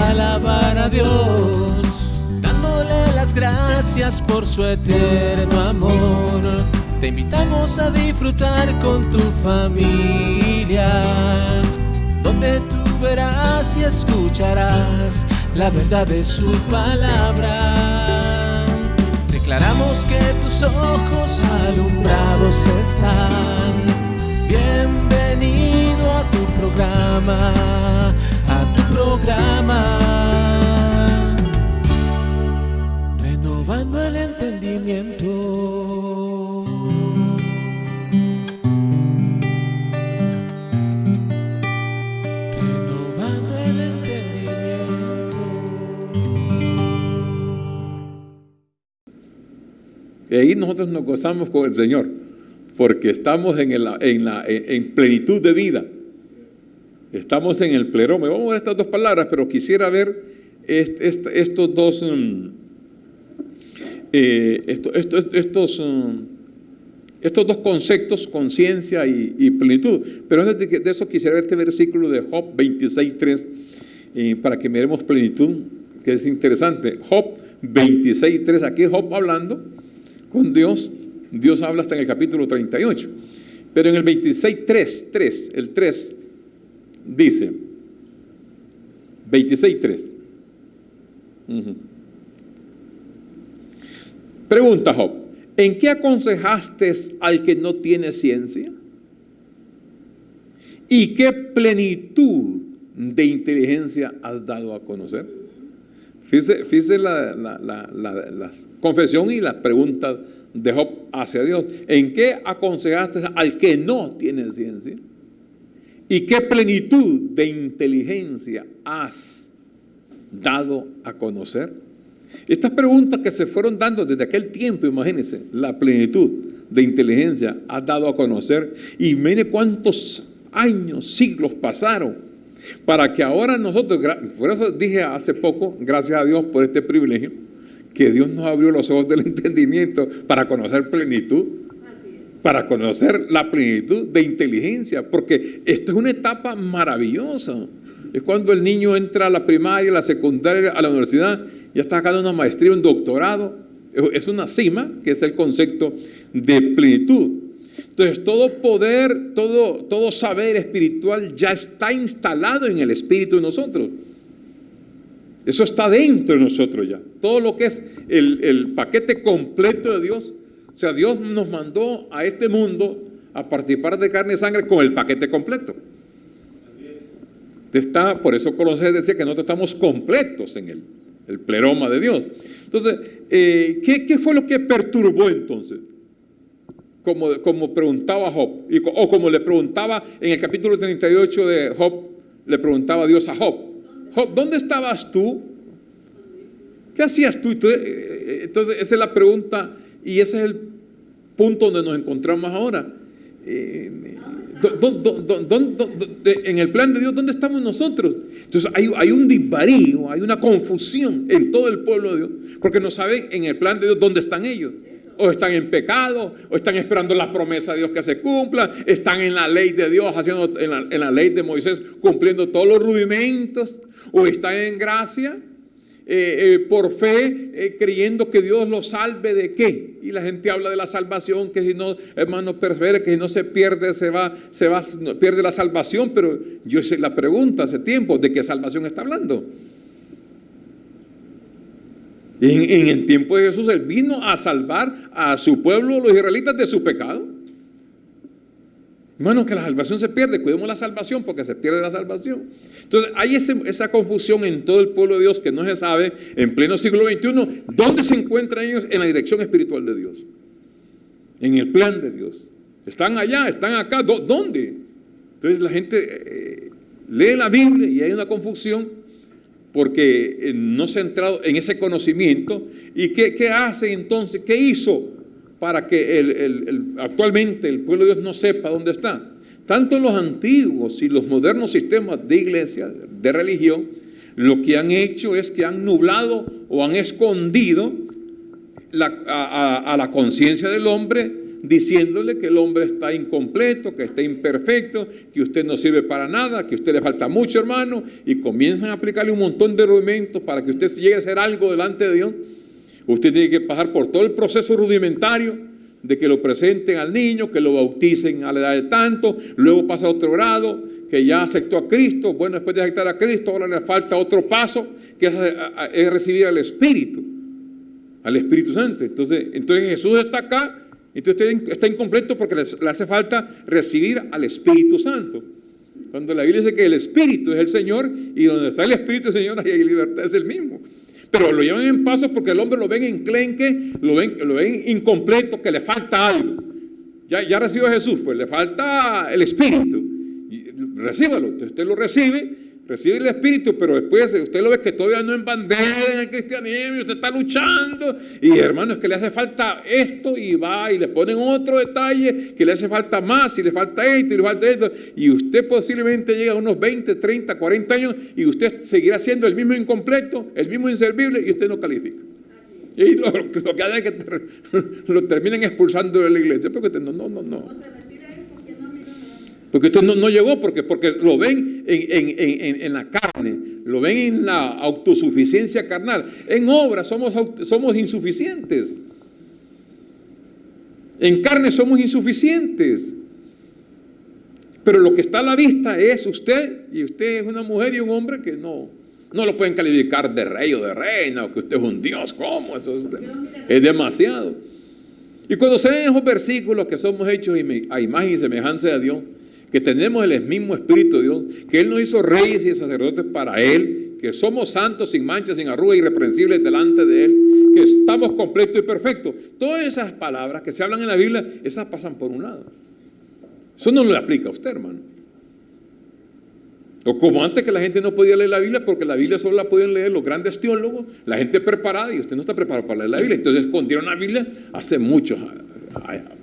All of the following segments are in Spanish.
alabar a Dios, dándole las gracias por su eterno amor. Te invitamos a disfrutar con tu familia, donde tú verás y escucharás la verdad de su palabra. Declaramos que tus ojos alumbrados están. Bienvenido a tu programa, renovando el entendimiento. Renovando el entendimiento. Y ahí nosotros nos gozamos con el Señor, porque estamos en plenitud de vida. Estamos en el pleroma. Vamos a ver estas dos palabras, pero quisiera ver estos dos conceptos, conciencia y plenitud. Pero antes de eso quisiera ver este versículo de Job 26:3 para que miremos plenitud, que es interesante. Job 26:3, aquí Job hablando con Dios. Dios habla hasta en el capítulo 38, pero en el 26:3, el 3 dice, 26:3. Pregunta Job: ¿en qué aconsejaste al que no tiene ciencia? ¿Y qué plenitud de inteligencia has dado a conocer? Fíjese la confesión y la pregunta de Job hacia Dios. ¿En qué aconsejaste al que no tiene ciencia? ¿Y qué plenitud de inteligencia has dado a conocer? Estas preguntas que se fueron dando desde aquel tiempo, imagínense, la plenitud de inteligencia has dado a conocer. Y mire cuántos años, siglos pasaron para que ahora nosotros, por eso dije hace poco, gracias a Dios por este privilegio, que Dios nos abrió los ojos del entendimiento para conocer plenitud, para conocer la plenitud de inteligencia, porque esto es una etapa maravillosa. Es cuando el niño entra a la primaria, a la secundaria, a la universidad, ya está sacando una maestría, un doctorado. Es una cima, que es el concepto de plenitud. Entonces, todo poder, todo saber espiritual ya está instalado en el espíritu de nosotros. Eso está dentro de nosotros ya. Todo lo que es el paquete completo de Dios. O sea, Dios nos mandó a este mundo a participar de carne y sangre con el paquete completo. Por eso Colosenses decía que nosotros estamos completos en el pleroma de Dios. Entonces, ¿qué fue lo que perturbó entonces? Como preguntaba Job, o como le preguntaba en el capítulo 38 de Job, le preguntaba Dios a Job: Job, ¿dónde estabas tú? ¿Qué hacías tú? Entonces, esa es la pregunta y ese es el punto donde nos encontramos ahora. En el plan de Dios, ¿dónde estamos nosotros? Entonces hay un disvarío, hay una confusión en todo el pueblo de Dios, porque no saben en el plan de Dios dónde están ellos. O están en pecado, o están esperando la promesa de Dios que se cumpla, están en la ley de Dios, haciendo en la ley de Moisés, cumpliendo todos los rudimentos, o están en gracia, por fe, creyendo que Dios los salve de qué. Y la gente habla de la salvación, que si no, hermano, persevera, que si no se pierde, pierde la salvación. Pero yo hice la pregunta hace tiempo: ¿de qué salvación está hablando? En el tiempo de Jesús, Él vino a salvar a su pueblo, los israelitas, de su pecado. Hermano, que la salvación se pierde, cuidemos la salvación porque se pierde la salvación. Entonces hay esa confusión en todo el pueblo de Dios, que no se sabe en pleno siglo XXI dónde se encuentran ellos en la dirección espiritual de Dios, en el plan de Dios. Están allá, están acá, ¿dónde? Entonces la gente lee la Biblia y hay una confusión porque no se ha entrado en ese conocimiento. ¿Y qué hace entonces? ¿Qué hizo para que actualmente el pueblo de Dios no sepa dónde está? Tanto los antiguos y los modernos sistemas de iglesia, de religión, lo que han hecho es que han nublado o han escondido a la conciencia del hombre diciéndole que el hombre está incompleto, que está imperfecto, que usted no sirve para nada, que a usted le falta mucho, hermano, y comienzan a aplicarle un montón de rudimentos para que usted llegue a hacer algo delante de Dios. Usted tiene que pasar por todo el proceso rudimentario de que lo presenten al niño, que lo bauticen a la edad de tanto, luego pasa a otro grado, que ya aceptó a Cristo. Bueno, después de aceptar a Cristo, ahora le falta otro paso, que es recibir al Espíritu Santo. Entonces Jesús está acá, entonces usted está incompleto porque le hace falta recibir al Espíritu Santo. Cuando la Biblia dice que el Espíritu es el Señor, y donde está el Espíritu del Señor, ahí hay libertad, es el mismo. Pero lo llevan en pasos porque el hombre lo ven enclenque, lo ven incompleto, que le falta algo. Ya recibió a Jesús, pues le falta el Espíritu. Recíbalo, entonces usted lo recibe el Espíritu, pero después usted lo ve que todavía no embandera en el cristianismo, y usted está luchando, y hermano, es que le hace falta esto, y va y le ponen otro detalle, que le hace falta más, y le falta esto, y le falta esto, y usted posiblemente llega a unos 20, 30, 40 años, y usted seguirá siendo el mismo incompleto, el mismo inservible, y usted no califica. Y lo que hace es que lo terminan expulsando de la iglesia, porque usted no. Porque usted no llegó, porque lo ven en la carne, lo ven en la autosuficiencia carnal. En obra somos insuficientes. En carne somos insuficientes. Pero lo que está a la vista es usted, y usted es una mujer y un hombre que no lo pueden calificar de rey o de reina, o que usted es un Dios. ¿Cómo? Eso es demasiado. Y cuando se ven esos versículos que somos hechos a imagen y semejanza de Dios, que tenemos el mismo Espíritu de Dios, que Él nos hizo reyes y sacerdotes para Él, que somos santos, sin mancha, sin arruga, irreprensibles delante de Él, que estamos completos y perfectos. Todas esas palabras que se hablan en la Biblia, esas pasan por un lado. Eso no lo aplica a usted, hermano. O como antes, que la gente no podía leer la Biblia, porque la Biblia solo la podían leer los grandes teólogos, la gente preparada, y usted no está preparado para leer la Biblia. Entonces escondieron la Biblia hace muchos años.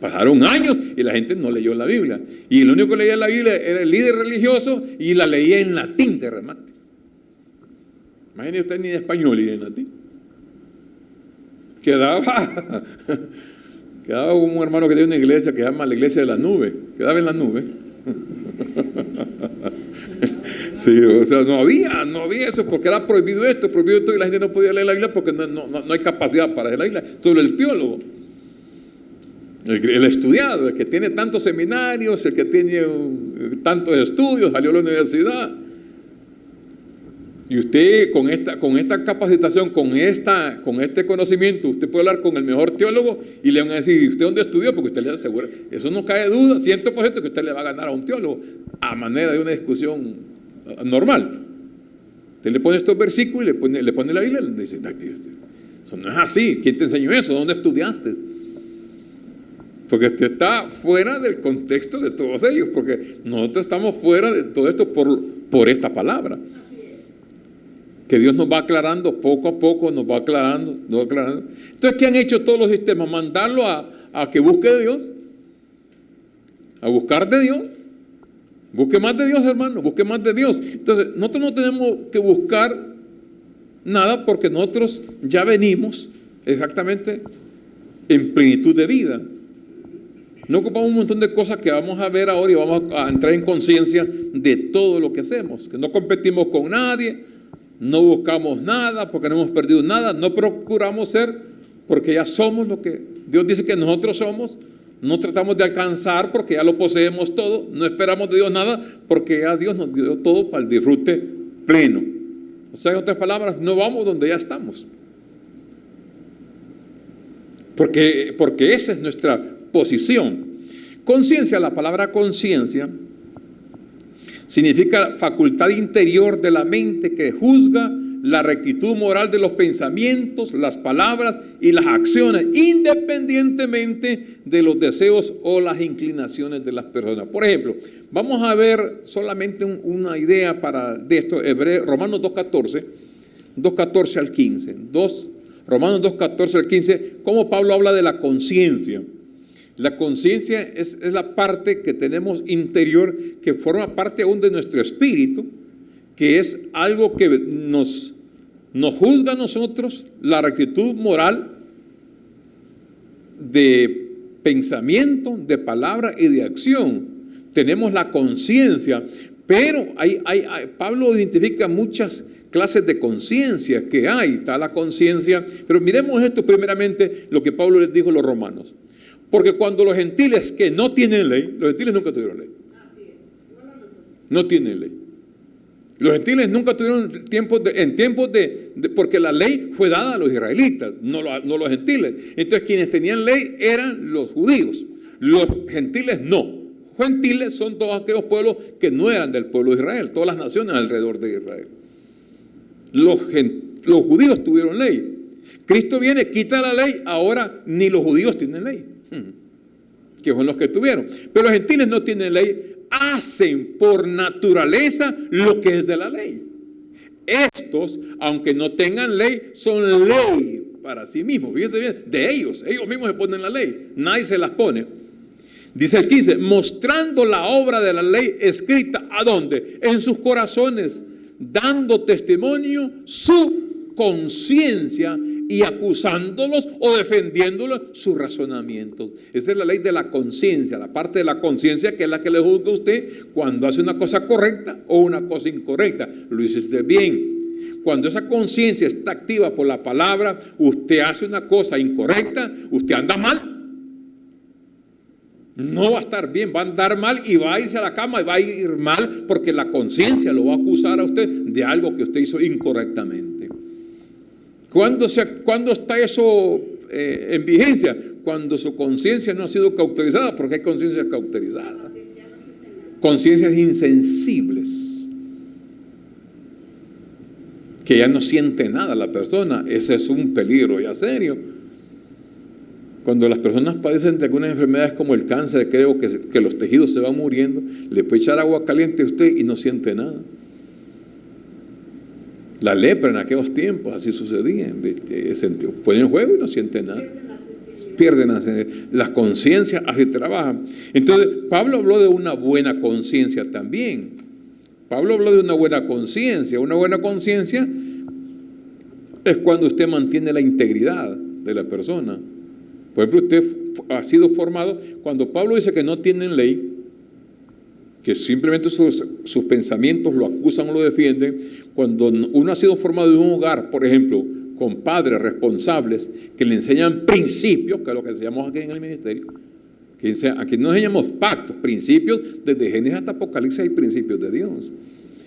Pasaron años y la gente no leyó la Biblia, y el único que leía la Biblia era el líder religioso, y la leía en latín de remate. Imagínese usted, ni en español y en latín. Quedaba como un hermano que tiene una iglesia que se llama la iglesia de la nube, quedaba en la nube. Sí, o sea, no había eso, porque era prohibido esto, y la gente no podía leer la Biblia porque no hay capacidad para leer la Biblia. Sobre el teólogo, el estudiado, el que tiene tantos seminarios, el que tiene tantos estudios, salió a la universidad. Y usted con esta capacitación, con este conocimiento, usted puede hablar con el mejor teólogo y le van a decir: ¿y usted dónde estudió? Porque usted le asegura, eso no cae duda, 100% que usted le va a ganar a un teólogo, a manera de una discusión normal. Usted le pone estos versículos y le pone la Biblia y le dice: eso no es así, ¿quién te enseñó eso? ¿Dónde estudiaste? Porque usted está fuera del contexto de todos ellos, porque nosotros estamos fuera de todo esto por esta palabra. Así es. Que Dios nos va aclarando poco a poco, nos va aclarando. Entonces, ¿qué han hecho todos los sistemas? Mandarlo a que busque de Dios, a buscar de Dios. Busque más de Dios, hermano, busque más de Dios. Entonces, nosotros no tenemos que buscar nada, porque nosotros ya venimos exactamente en plenitud de vida. No ocupamos un montón de cosas que vamos a ver ahora, y vamos a entrar en conciencia de todo lo que hacemos. Que no competimos con nadie, no buscamos nada porque no hemos perdido nada, no procuramos ser porque ya somos lo que Dios dice que nosotros somos. No tratamos de alcanzar porque ya lo poseemos todo, no esperamos de Dios nada porque ya Dios nos dio todo para el disfrute pleno. O sea, en otras palabras, no vamos donde ya estamos. Porque esa es nuestra posición. Conciencia, la palabra conciencia significa facultad interior de la mente que juzga la rectitud moral de los pensamientos, las palabras y las acciones, independientemente de los deseos o las inclinaciones de las personas. Por ejemplo, vamos a ver solamente una idea de esto. Romanos 2:14 al 15. Romanos 2:14 al 15, cómo Pablo habla de la conciencia. La conciencia es la parte que tenemos interior, que forma parte aún de nuestro espíritu, que es algo que nos juzga a nosotros la rectitud moral de pensamiento, de palabra y de acción. Tenemos la conciencia, pero Pablo identifica muchas clases de conciencia que hay. Está la conciencia, pero miremos esto primeramente, lo que Pablo les dijo a los romanos. Porque cuando los gentiles que no tienen ley, los gentiles nunca tuvieron ley. No tienen ley. Los gentiles nunca tuvieron tiempos porque la ley fue dada a los israelitas, no los gentiles. Entonces quienes tenían ley eran los judíos, los gentiles no. Gentiles son todos aquellos pueblos que no eran del pueblo de Israel, todas las naciones alrededor de Israel. Los judíos tuvieron ley. Cristo viene, quita la ley, ahora ni los judíos tienen ley, que son los que tuvieron. Pero los gentiles no tienen ley, hacen por naturaleza lo que es de la ley. Estos, aunque no tengan ley, son ley para sí mismos. Fíjense bien, de ellos mismos se ponen la ley, nadie se las pone. Dice el 15, mostrando la obra de la ley escrita, ¿a dónde? En sus corazones, dando testimonio su conciencia y acusándolos o defendiéndolos sus razonamientos. Esa es la ley de la conciencia, la parte de la conciencia que es la que le juzga a usted cuando hace una cosa correcta o una cosa incorrecta. Lo dice usted bien. Cuando esa conciencia está activa por la palabra, usted hace una cosa incorrecta, usted anda mal. No va a estar bien, va a andar mal y va a irse a la cama y va a ir mal porque la conciencia lo va a acusar a usted de algo que usted hizo incorrectamente. ¿Cuándo está eso en vigencia? Cuando su conciencia no ha sido cauterizada, porque hay conciencias cauterizadas. Conciencias insensibles, que ya no siente nada la persona. Ese es un peligro ya serio. Cuando las personas padecen de algunas enfermedades como el cáncer, creo que los tejidos se van muriendo, le puede echar agua caliente a usted y no siente nada. La lepra en aquellos tiempos así sucedía, ponen en juego y no siente nada, pierden la conciencia, así trabajan. Entonces Pablo habló de una buena conciencia también. Pablo habló de una buena conciencia. Una buena conciencia es cuando usted mantiene la integridad de la persona. Por ejemplo, usted ha sido formado, cuando Pablo dice que no tienen ley, que simplemente sus pensamientos lo acusan o lo defienden, cuando uno ha sido formado en un hogar, por ejemplo, con padres responsables que le enseñan principios, que es lo que enseñamos aquí en el ministerio, aquí no enseñamos pactos, principios, desde Génesis hasta Apocalipsis hay principios de Dios,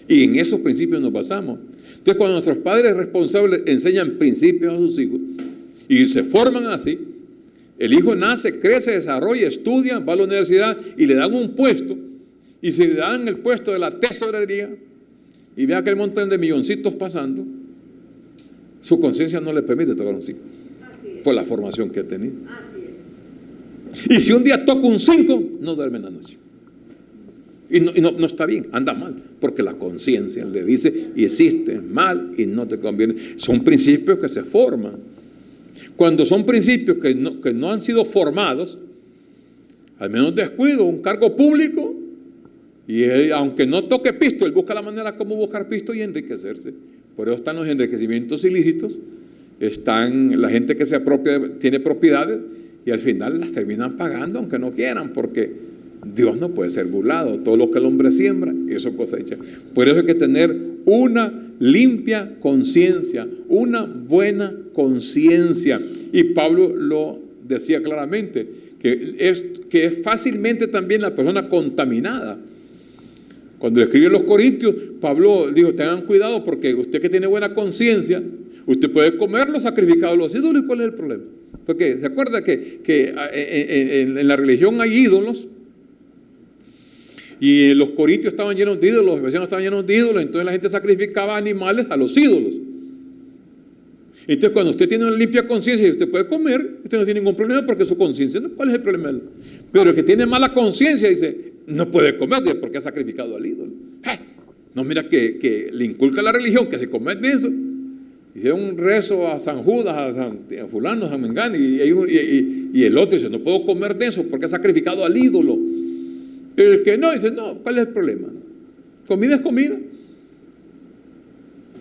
y en esos principios nos basamos. Entonces, cuando nuestros padres responsables enseñan principios a sus hijos y se forman así, el hijo nace, crece, desarrolla, estudia, va a la universidad y le dan un puesto. Y si le dan el puesto de la tesorería y ve aquel montón de milloncitos pasando, su conciencia no le permite tocar un 5 por la formación que ha tenido. Así es. Y si un día toca un 5, no duerme en la noche. Y no está bien, anda mal, porque la conciencia le dice, y hiciste mal y no te conviene. Son principios que se forman. Cuando son principios que no han sido formados, al menos descuido, un cargo público, y él, aunque no toque pisto, él busca la manera como buscar pisto y enriquecerse. Por eso están los enriquecimientos ilícitos, están la gente que se apropia, tiene propiedades y al final las terminan pagando aunque no quieran, porque Dios no puede ser burlado. Todo lo que el hombre siembra, eso cosecha. Por eso hay que tener una limpia conciencia, una buena conciencia. Y Pablo lo decía claramente, que es fácilmente también la persona contaminada. Cuando le escribe a los Corintios, Pablo dijo, tengan cuidado porque usted que tiene buena conciencia, usted puede comer lo sacrificado a los ídolos. ¿Y cuál es el problema? Porque se acuerda que en la religión hay ídolos, y los corintios estaban llenos de ídolos, los efesios estaban llenos de ídolos, entonces la gente sacrificaba animales a los ídolos. Entonces cuando usted tiene una limpia conciencia y usted puede comer, usted no tiene ningún problema porque su conciencia, ¿cuál es el problema? Pero el que tiene mala conciencia dice, no puede comer porque ha sacrificado al ídolo. No, mira que le inculca la religión que se come de eso. Hicieron un rezo a San Judas, a fulano, a San Mengano, y el otro dice, no puedo comer de eso porque ha sacrificado al ídolo. El que no, dice, no, ¿cuál es el problema? Comida es comida.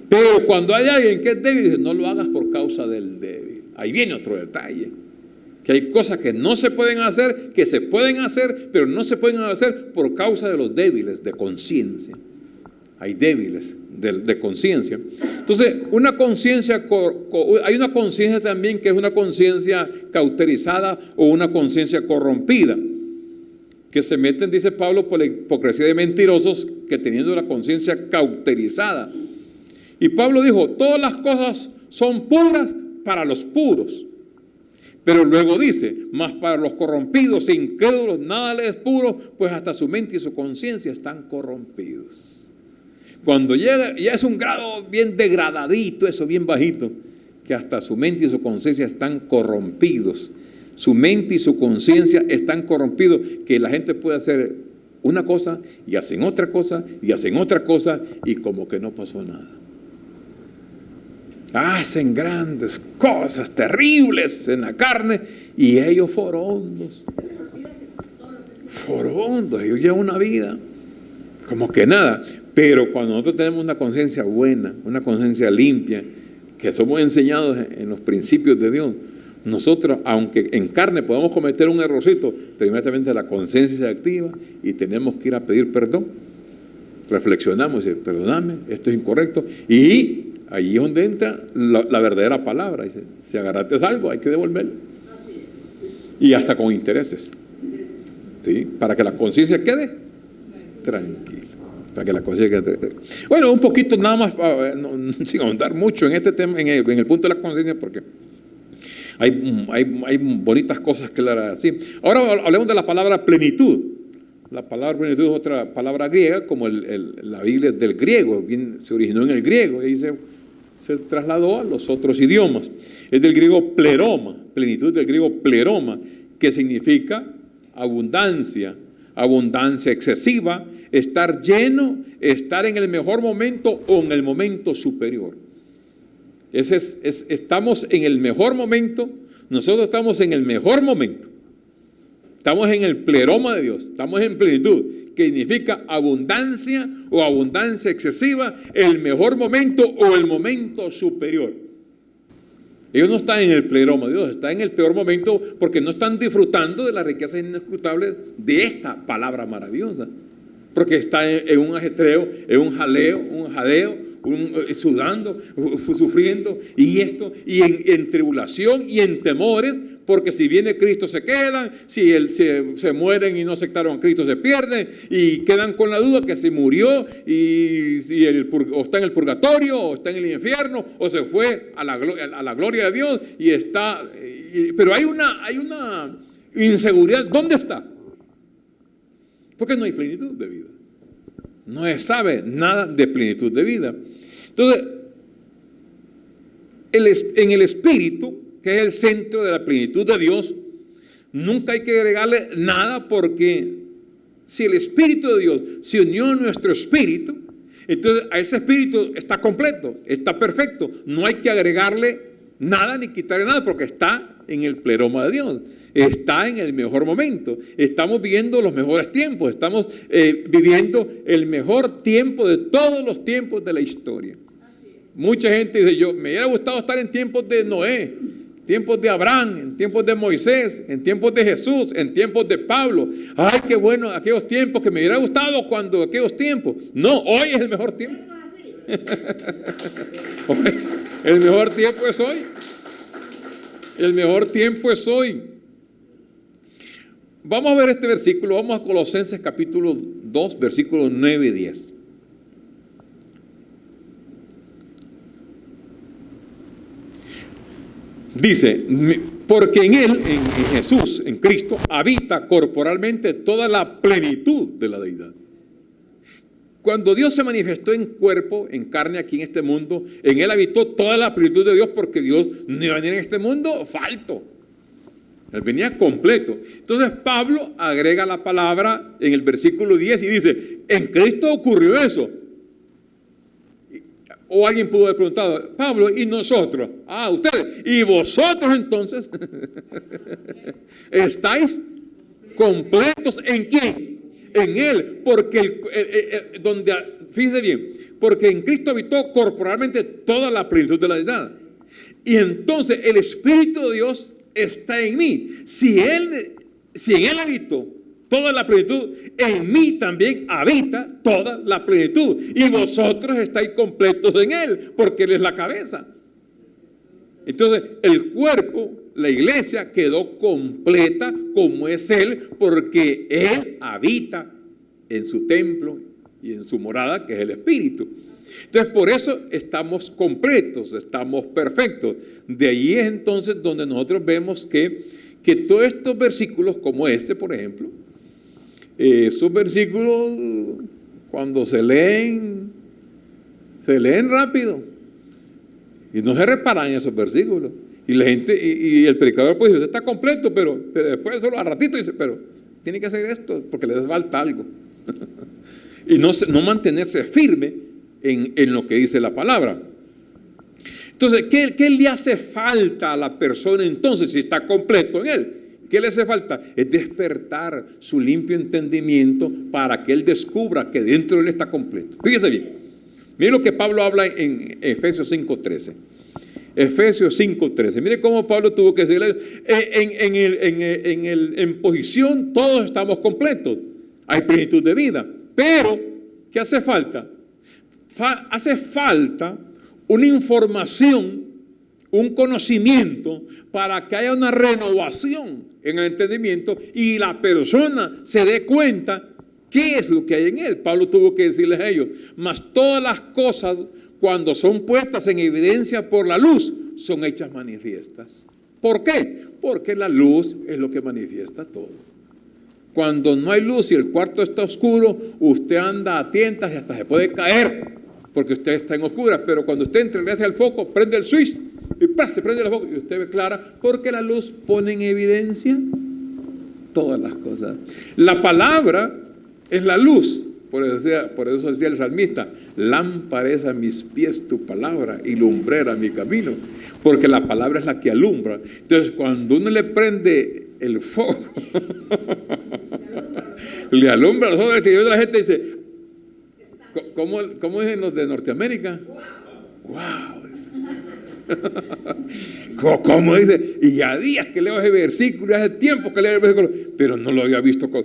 Pero cuando hay alguien que es débil, dice, no lo hagas por causa del débil. Ahí viene otro detalle, Que hay cosas que no se pueden hacer, que se pueden hacer, pero no se pueden hacer por causa de los débiles de conciencia. Hay débiles de conciencia. Entonces, una conciencia, hay una conciencia también que es una conciencia cauterizada o una conciencia corrompida, que se meten, dice Pablo, por la hipocresía de mentirosos que teniendo la conciencia cauterizada. Y Pablo dijo, todas las cosas son puras para los puros. Pero luego dice, mas para los corrompidos e incrédulos nada les es puro, pues hasta su mente y su conciencia están corrompidos. Cuando llega, ya es un grado bien degradadito, eso bien bajito, que hasta su mente y su conciencia están corrompidos. Su mente y su conciencia están corrompidos, que la gente puede hacer una cosa y hacen otra cosa y hacen otra cosa y como que no pasó nada. Hacen grandes cosas terribles en la carne y ellos forondos, ellos llevan una vida como que nada. Pero cuando nosotros tenemos una conciencia buena, una conciencia limpia, que somos enseñados en los principios de Dios, nosotros, aunque en carne podamos cometer un errorcito, pero inmediatamente la conciencia se activa y tenemos que ir a pedir perdón. Reflexionamos y decimos, perdóname, esto es incorrecto. Y ahí es donde entra la verdadera palabra. Dice, si agarraste algo, hay que devolverlo. Y hasta con intereses. ¿Sí? Para que la conciencia quede tranquila. Para que la conciencia quede tranquila. Bueno, un poquito nada más, sin ahondar mucho en este tema, en el punto de la conciencia, porque hay bonitas cosas claras así. Ahora hablemos de la palabra plenitud. La palabra plenitud es otra palabra griega, como la Biblia es del griego, se originó en el griego y se trasladó a los otros idiomas. Es del griego pleroma, plenitud del griego pleroma, que significa abundancia, abundancia excesiva, estar lleno, estar en el mejor momento o en el momento superior. Estamos en el mejor momento, nosotros estamos en el mejor momento. Estamos en el pleroma de Dios, estamos en plenitud, que significa abundancia o abundancia excesiva, el mejor momento o el momento superior. Ellos no están en el pleroma de Dios, están en el peor momento porque no están disfrutando de las riquezas inescrutables de esta palabra maravillosa. Porque está en un ajetreo, en un jadeo, sudando, sufriendo y en tribulación y en temores, porque si viene Cristo se quedan, si se mueren y no aceptaron a Cristo se pierden y quedan con la duda que se murió o está en el purgatorio o está en el infierno o se fue a la gloria de Dios y está, pero hay una inseguridad. ¿Dónde está? Porque no hay plenitud de vida. No se sabe nada de plenitud de vida. Entonces, en el Espíritu, que es el centro de la plenitud de Dios, nunca hay que agregarle nada, porque si el Espíritu de Dios se unió a nuestro espíritu, entonces a ese espíritu está completo, está perfecto. No hay que agregarle nada ni quitarle nada, porque está en el pleroma de Dios. Está en el mejor momento. Estamos viviendo los mejores tiempos. Estamos viviendo el mejor tiempo de todos los tiempos de la historia. Mucha gente dice, me hubiera gustado estar en tiempos de Noé, tiempos de Abraham, en tiempos de Moisés, en tiempos de Jesús, en tiempos de Pablo. Ay, qué bueno aquellos tiempos, que me hubiera gustado cuando aquellos tiempos. No, hoy es el mejor tiempo. El mejor tiempo es hoy. El mejor tiempo es hoy. Vamos a ver este versículo, vamos a Colosenses capítulo 2, versículos 9 y 10. Dice, porque en Él, en Jesús, en Cristo, habita corporalmente toda la plenitud de la deidad. Cuando Dios se manifestó en cuerpo, en carne aquí en este mundo, en Él habitó toda la plenitud de Dios, porque Dios no iba a venir en este mundo falto. Él venía completo. Entonces Pablo agrega la palabra en el versículo 10 y dice, en Cristo ocurrió eso. O alguien pudo haber preguntado, Pablo, ¿y nosotros? Ah, ustedes. ¿Y vosotros entonces? ¿Estáis completos en quién? En Él. Porque fíjese bien, porque en Cristo habitó corporalmente toda la plenitud de la deidad. Y entonces el Espíritu de Dios está en mí. Si en Él habito toda la plenitud, en mí también habita toda la plenitud. Y vosotros estáis completos en Él, porque Él es la cabeza. Entonces, el cuerpo, la iglesia, quedó completa como es Él, porque Él habita en su templo y en su morada, que es el Espíritu. Entonces, por eso estamos completos, estamos perfectos. De ahí es entonces donde nosotros vemos que todos estos versículos, como este, por ejemplo, esos versículos, cuando se leen rápido y no se reparan esos versículos. Y la gente, y el predicador pues dice, está completo, pero después solo a ratito dice, pero tiene que hacer esto porque le falta algo. Y no mantenerse firme en lo que dice la palabra. Entonces, ¿qué le hace falta a la persona entonces si está completo en Él? ¿Qué le hace falta? Es despertar su limpio entendimiento para que Él descubra que dentro de Él está completo. Fíjese bien. Mire lo que Pablo habla en Efesios 5:13. Efesios 5:13. Mire cómo Pablo tuvo que decirle, en posición todos estamos completos. Hay plenitud de vida. Pero, ¿qué hace falta? Hace falta una información, un conocimiento para que haya una renovación en el entendimiento y la persona se dé cuenta qué es lo que hay en él. Pablo tuvo que decirles a ellos, mas todas las cosas cuando son puestas en evidencia por la luz son hechas manifiestas. ¿Por qué? Porque la luz es lo que manifiesta todo. Cuando no hay luz y el cuarto está oscuro, usted anda a tientas y hasta se puede caer porque usted está en oscuras. Pero cuando usted entra hacia el foco, prende el switch y se prende el foco y usted ve clara, porque la luz pone en evidencia todas las cosas. La palabra es la luz. Por eso decía el salmista, lámpara es a mis pies tu palabra y lumbrera mi camino. Porque la palabra es la que alumbra. Entonces, cuando uno le prende el fuego, le alumbra los ojos, y la gente dice, ¿cómo dicen los de Norteamérica? ¡Wow! ¿Cómo dice? Y ya días que leo ese versículo, hace tiempo que leo el versículo, pero no lo había visto. ¡Wow!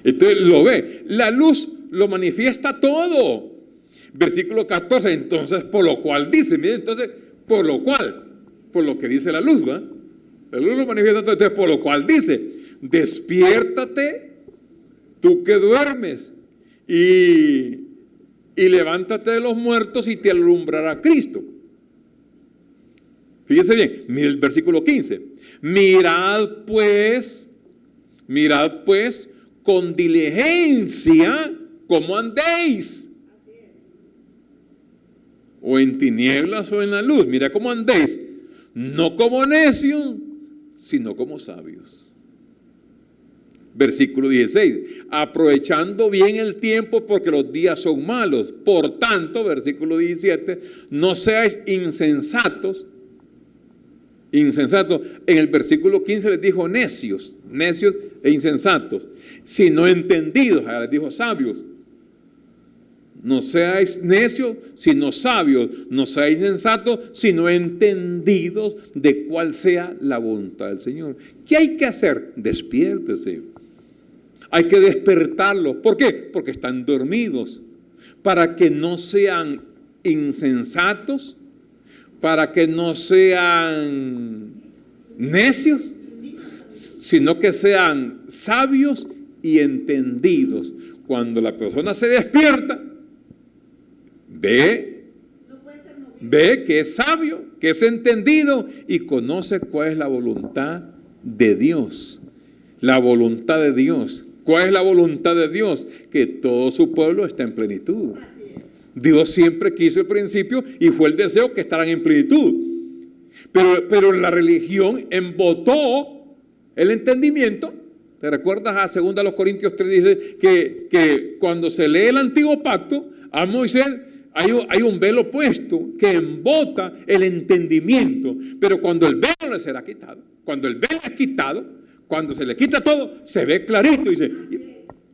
Entonces lo ve. La luz lo manifiesta todo. Versículo 14, entonces, por lo cual dice, miren, entonces, por lo que dice la luz, ¿va? La luz lo manifiesta todo, entonces, por lo cual dice, despiértate, tú que duermes, y levántate de los muertos y te alumbrará Cristo. Fíjese bien, mire el versículo 15. Mirad pues, con diligencia, cómo andéis. O en tinieblas o en la luz. Mira cómo andéis. No como necios, sino como sabios. Versículo 16. Aprovechando bien el tiempo porque los días son malos. Por tanto, versículo 17. No seáis insensatos. En el versículo 15 les dijo necios e insensatos. Sino entendidos. Ahora les dijo sabios. No seáis necios, sino sabios. No seáis sensatos, sino entendidos de cuál sea la voluntad del Señor. ¿Qué hay que hacer? Despiértese. Hay que despertarlos. ¿Por qué? Porque están dormidos. Para que no sean insensatos, para que no sean necios, sino que sean sabios y entendidos. Cuando la persona se despierta, ve que es sabio, que es entendido y conoce cuál es la voluntad de Dios. La voluntad de Dios. ¿Cuál es la voluntad de Dios? Que todo su pueblo esté en plenitud. Dios siempre quiso al principio y fue el deseo que estaran en plenitud. Pero la religión embotó el entendimiento. ¿Te recuerdas a 2 Corintios 3? Dice que cuando se lee el antiguo pacto, a Moisés hay un velo puesto que embota el entendimiento. Pero cuando el velo le será quitado, cuando el velo es quitado, cuando se le quita todo, se ve clarito y dice,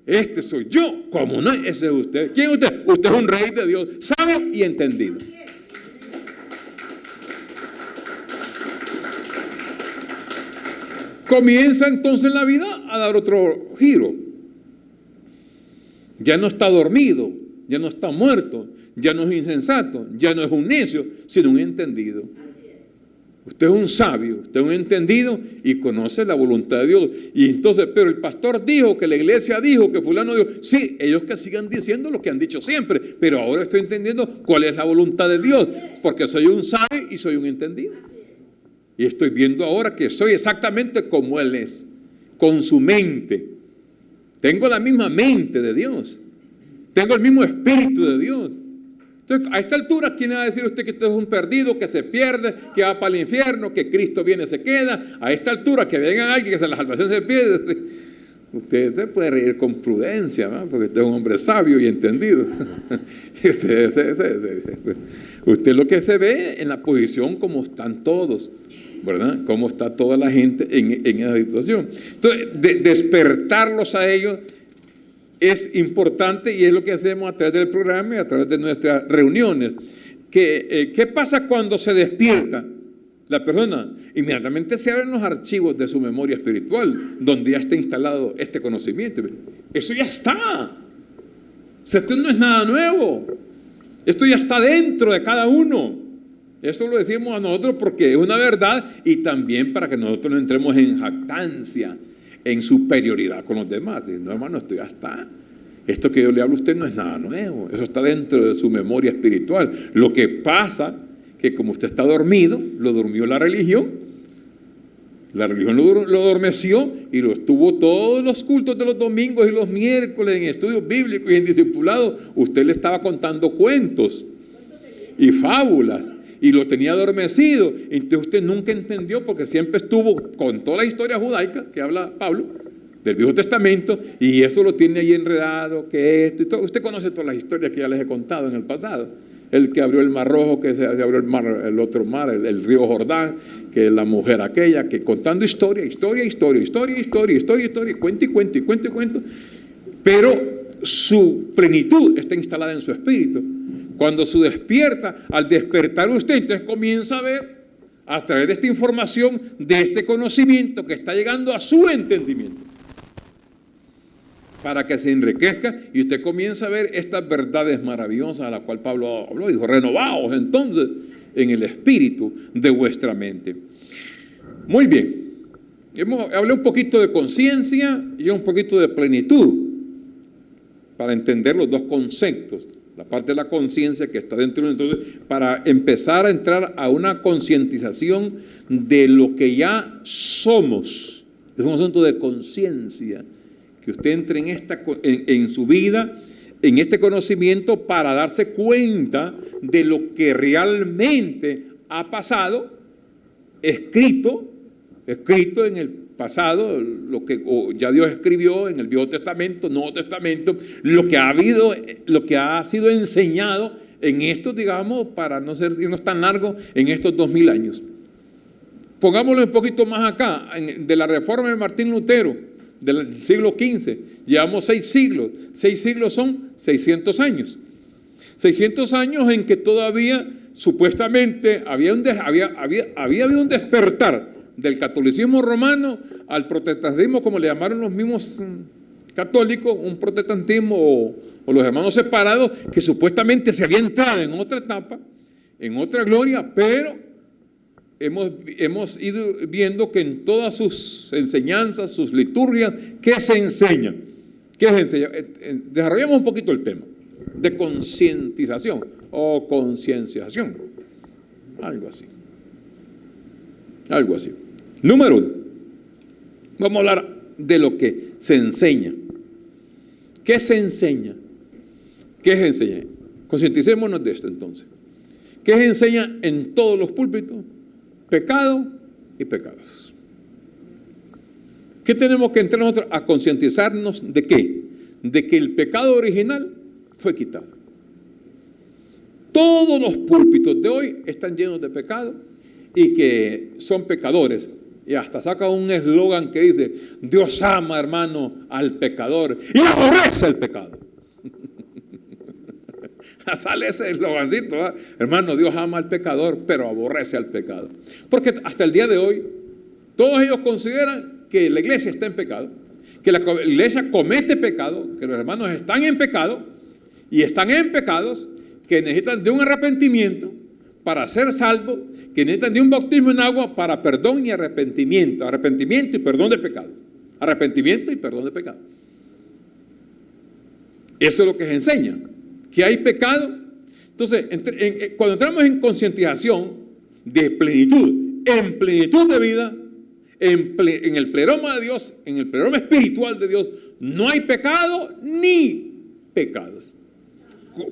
este soy yo, como no, ese es usted. ¿Quién es usted? Usted es un rey de Dios, sabio y entendido. comienza entonces la vida a dar otro giro. Ya no está dormido, ya no está muerto, ya no es insensato, ya no es un necio, sino un entendido. Usted es un sabio, usted es un entendido y conoce la voluntad de Dios. Y entonces, pero el pastor dijo, que la iglesia dijo, que fulano dijo, sí, ellos que sigan diciendo lo que han dicho siempre, pero ahora estoy entendiendo cuál es la voluntad de Dios, porque soy un sabio y soy un entendido. Y estoy viendo ahora que soy exactamente como Él es, con su mente. Tengo la misma mente de Dios, tengo el mismo espíritu de Dios. Entonces, a esta altura, ¿quién va a decir usted que usted es un perdido, que se pierde, que va para el infierno, que Cristo viene y se queda? A esta altura, que venga alguien que se la salvación se pierde, usted puede reír con prudencia, ¿no? Porque usted es un hombre sabio y entendido. Usted lo que se ve en la posición como están todos, ¿verdad? Cómo está toda la gente en esa situación. Entonces, despertarlos a ellos es importante y es lo que hacemos a través del programa y a través de nuestras reuniones. ¿Qué pasa cuando se despierta la persona? Inmediatamente se abren los archivos de su memoria espiritual, donde ya está instalado este conocimiento. Eso ya está. O sea, esto no es nada nuevo. Esto ya está dentro de cada uno. Eso lo decimos a nosotros porque es una verdad y también para que nosotros no entremos en jactancia, en superioridad con los demás. No, hermano, esto ya está. Esto que yo le hablo a usted no es nada nuevo. Eso está dentro de su memoria espiritual. Lo que pasa que como usted está dormido, lo durmió la religión. La religión lo adormeció y lo estuvo todos los cultos de los domingos y los miércoles en estudios bíblicos y en discipulado. Usted le estaba contando cuentos y fábulas y lo tenía adormecido. Entonces usted nunca entendió porque siempre estuvo con toda la historia judaica que habla Pablo del Viejo Testamento y eso lo tiene ahí enredado, que esto y todo. Usted conoce todas las historias que ya les he contado en el pasado. El que abrió el mar rojo, que se abrió el otro mar, el río Jordán, que la mujer aquella, que contando historia, cuento. Pero su plenitud está instalada en su espíritu. Cuando se despierta, al despertar usted, entonces comienza a ver a través de esta información, de este conocimiento que está llegando a su entendimiento, para que se enriquezca y usted comienza a ver estas verdades maravillosas a las cuales Pablo habló. Dijo, renovaos entonces en el espíritu de vuestra mente. Muy bien, hablé un poquito de conciencia y un poquito de plenitud para entender los dos conceptos. La parte de la conciencia que está dentro, entonces, para empezar a entrar a una concientización de lo que ya somos. Es un asunto de conciencia. Que usted entre en su vida, en este conocimiento para darse cuenta de lo que realmente ha pasado, escrito en el pasado, lo que ya Dios escribió en el Viejo Testamento, Nuevo Testamento, lo que ha sido enseñado en estos, digamos, para no irnos tan largos, en estos 2000 años. Pongámoslo un poquito más acá, de la reforma de Martín Lutero, del siglo XV, llevamos 6 siglos. 6 siglos son 600 años. 600 años en que todavía supuestamente había un despertar del catolicismo romano al protestantismo, como le llamaron los mismos católicos, un protestantismo o los hermanos separados, que supuestamente se había entrado en otra etapa, en otra gloria, pero hemos ido viendo que en todas sus enseñanzas, sus liturgias, ¿qué se enseña? ¿Qué se enseña? Desarrollamos un poquito el tema de concientización o concienciación. Algo así. Número 1. Vamos a hablar de lo que se enseña. ¿Qué se enseña? ¿Qué se enseña? Concienticémonos de esto entonces. ¿Qué se enseña en todos los púlpitos? Pecado y pecados. ¿Qué tenemos que entrar nosotros a concientizarnos de qué? De que el pecado original fue quitado. Todos los púlpitos de hoy están llenos de pecado y que son pecadores. Y hasta saca un eslogan que dice, Dios ama, hermano, al pecador y aborrece el pecado. Sale ese eslogancito, ¿verdad? Hermano, Dios ama al pecador, pero aborrece al pecado. Porque hasta el día de hoy, todos ellos consideran que la iglesia está en pecado, que la iglesia comete pecado, que los hermanos están en pecado y están en pecados, que necesitan de un arrepentimiento para ser salvos, que necesitan de un bautismo en agua para perdón y arrepentimiento, arrepentimiento y perdón de pecados, arrepentimiento y perdón de pecados. Eso es lo que se enseña, que hay pecado. Entonces, cuando entramos en concientización de plenitud, en plenitud de vida, en el pleroma de Dios, en el pleroma espiritual de Dios, no hay pecado ni pecados.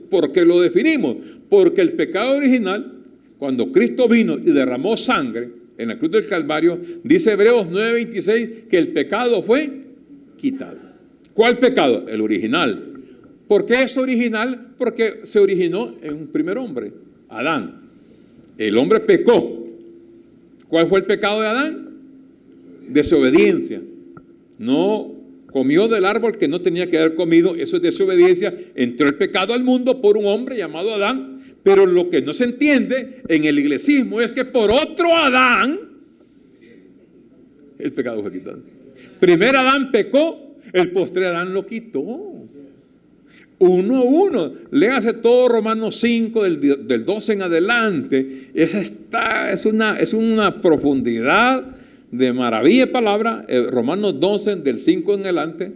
¿Por qué lo definimos? Porque el pecado original, cuando Cristo vino y derramó sangre en la cruz del Calvario, dice Hebreos 9:26 que el pecado fue quitado. ¿Cuál pecado? El original. ¿Por qué es original? Porque se originó en un primer hombre, Adán. El hombre pecó. ¿Cuál fue el pecado de Adán? Desobediencia. No comió del árbol que no tenía que haber comido, eso es desobediencia. Entró el pecado al mundo por un hombre llamado Adán, pero lo que no se entiende en el iglesismo es que por otro Adán el pecado fue quitado. Primer Adán pecó, el postre Adán lo quitó. Uno a uno. Léase todo Romanos 5 del 12 en adelante. Es una profundidad de maravilla de palabra. Romanos 12 del 5 en adelante.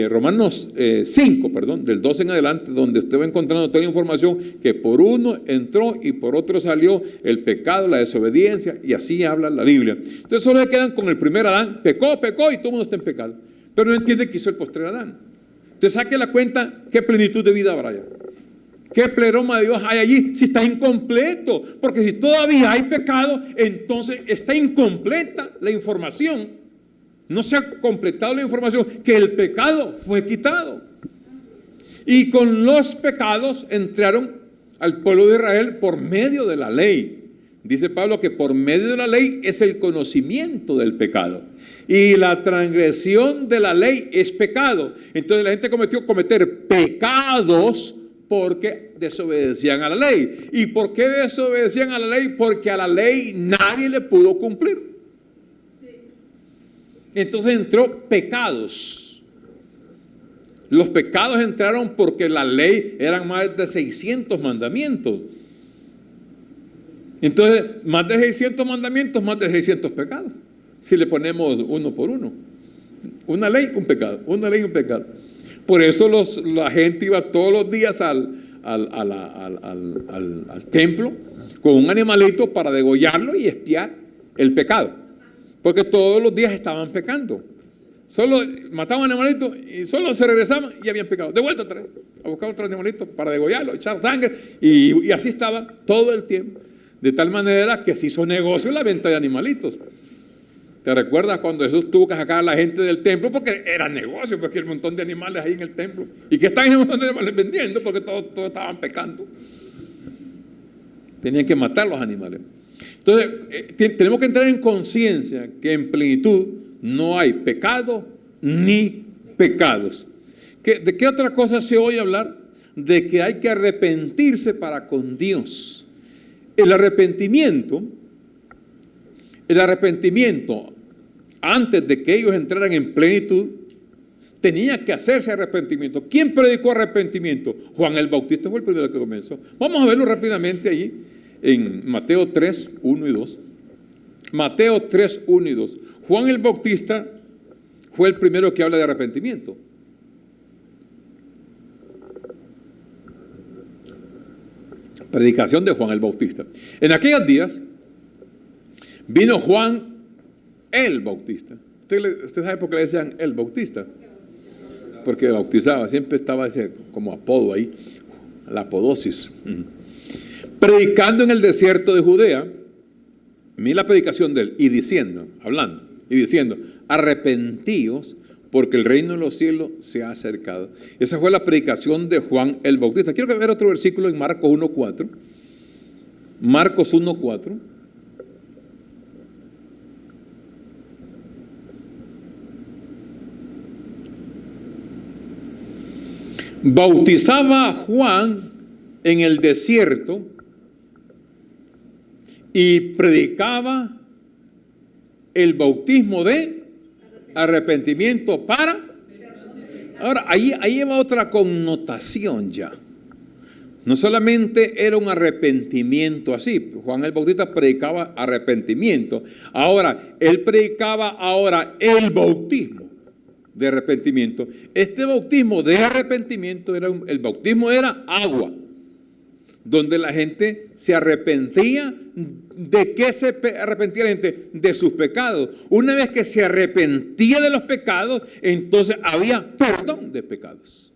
Romanos 5, perdón, del 12 en adelante, donde usted va encontrando toda la información que por uno entró y por otro salió el pecado, la desobediencia, y así habla la Biblia. Entonces solo se quedan con el primer Adán, pecó y todo el mundo está en pecado. Pero no entiende que hizo el postrer Adán. Entonces saque la cuenta, ¿qué plenitud de vida habrá allá? ¿Qué pleroma de Dios hay allí? Si está incompleto, porque si todavía hay pecado, entonces está incompleta la información. No se ha completado la información que el pecado fue quitado. Y con los pecados entraron al pueblo de Israel por medio de la ley. Dice Pablo que por medio de la ley es el conocimiento del pecado. Y la transgresión de la ley es pecado. Entonces la gente cometió cometer pecados porque desobedecían a la ley. ¿Y por qué desobedecían a la ley? Porque a la ley nadie le pudo cumplir. Entonces entró pecados. Los pecados entraron porque la ley eran más de 600 mandamientos. Entonces, más de 600 mandamientos, más de 600 pecados. Si le ponemos uno por uno. Una ley, un pecado. Una ley, un pecado. Por eso la gente iba todos los días al templo con un animalito para degollarlo y expiar el pecado. Porque todos los días estaban pecando. Solo mataban a un animalito y solo se regresaban y habían pecado. De vuelta otra vez, a buscar otro animalito para degollarlo, echar sangre. Y así estaba todo el tiempo. De tal manera que se hizo negocio la venta de animalitos. ¿Te recuerdas cuando Jesús tuvo que sacar a la gente del templo? Porque era negocio, porque hay un montón de animales ahí en el templo. ¿Y qué están un montón de animales vendiendo? Porque todos estaban pecando. Tenían que matar los animales. Entonces, tenemos que entrar en conciencia que en plenitud no hay pecado ni pecados. ¿De qué otra cosa se oye hablar? De que hay que arrepentirse para con Dios. El arrepentimiento, antes de que ellos entraran en plenitud, tenía que hacerse arrepentimiento. ¿Quién predicó arrepentimiento? Juan el Bautista fue el primero que comenzó. Vamos a verlo rápidamente allí en Mateo 3, 1 y 2. Mateo 3, 1 y 2. Juan el Bautista fue el primero que habla de arrepentimiento. Predicación de Juan el Bautista. En aquellos días vino Juan el Bautista. ¿Usted sabe por qué le decían el Bautista? Porque bautizaba, siempre estaba ese como apodo ahí, la apodosis. Predicando en el desierto de Judea, mira la predicación de él, y diciendo, arrepentíos, porque el reino de los cielos se ha acercado. Esa fue la predicación de Juan el Bautista. Quiero ver otro versículo en Marcos 1:4. Marcos 1:4. Bautizaba a Juan en el desierto y predicaba el bautismo de Arrepentimiento para. Ahora, ahí va otra connotación ya. No solamente era un arrepentimiento así. Juan el Bautista predicaba arrepentimiento. Ahora, él predicaba ahora el bautismo de arrepentimiento. Este bautismo de arrepentimiento el bautismo era agua, donde la gente se arrepentía. ¿De qué se arrepentía la gente? De sus pecados. Una vez que se arrepentía de los pecados, entonces había perdón de pecados.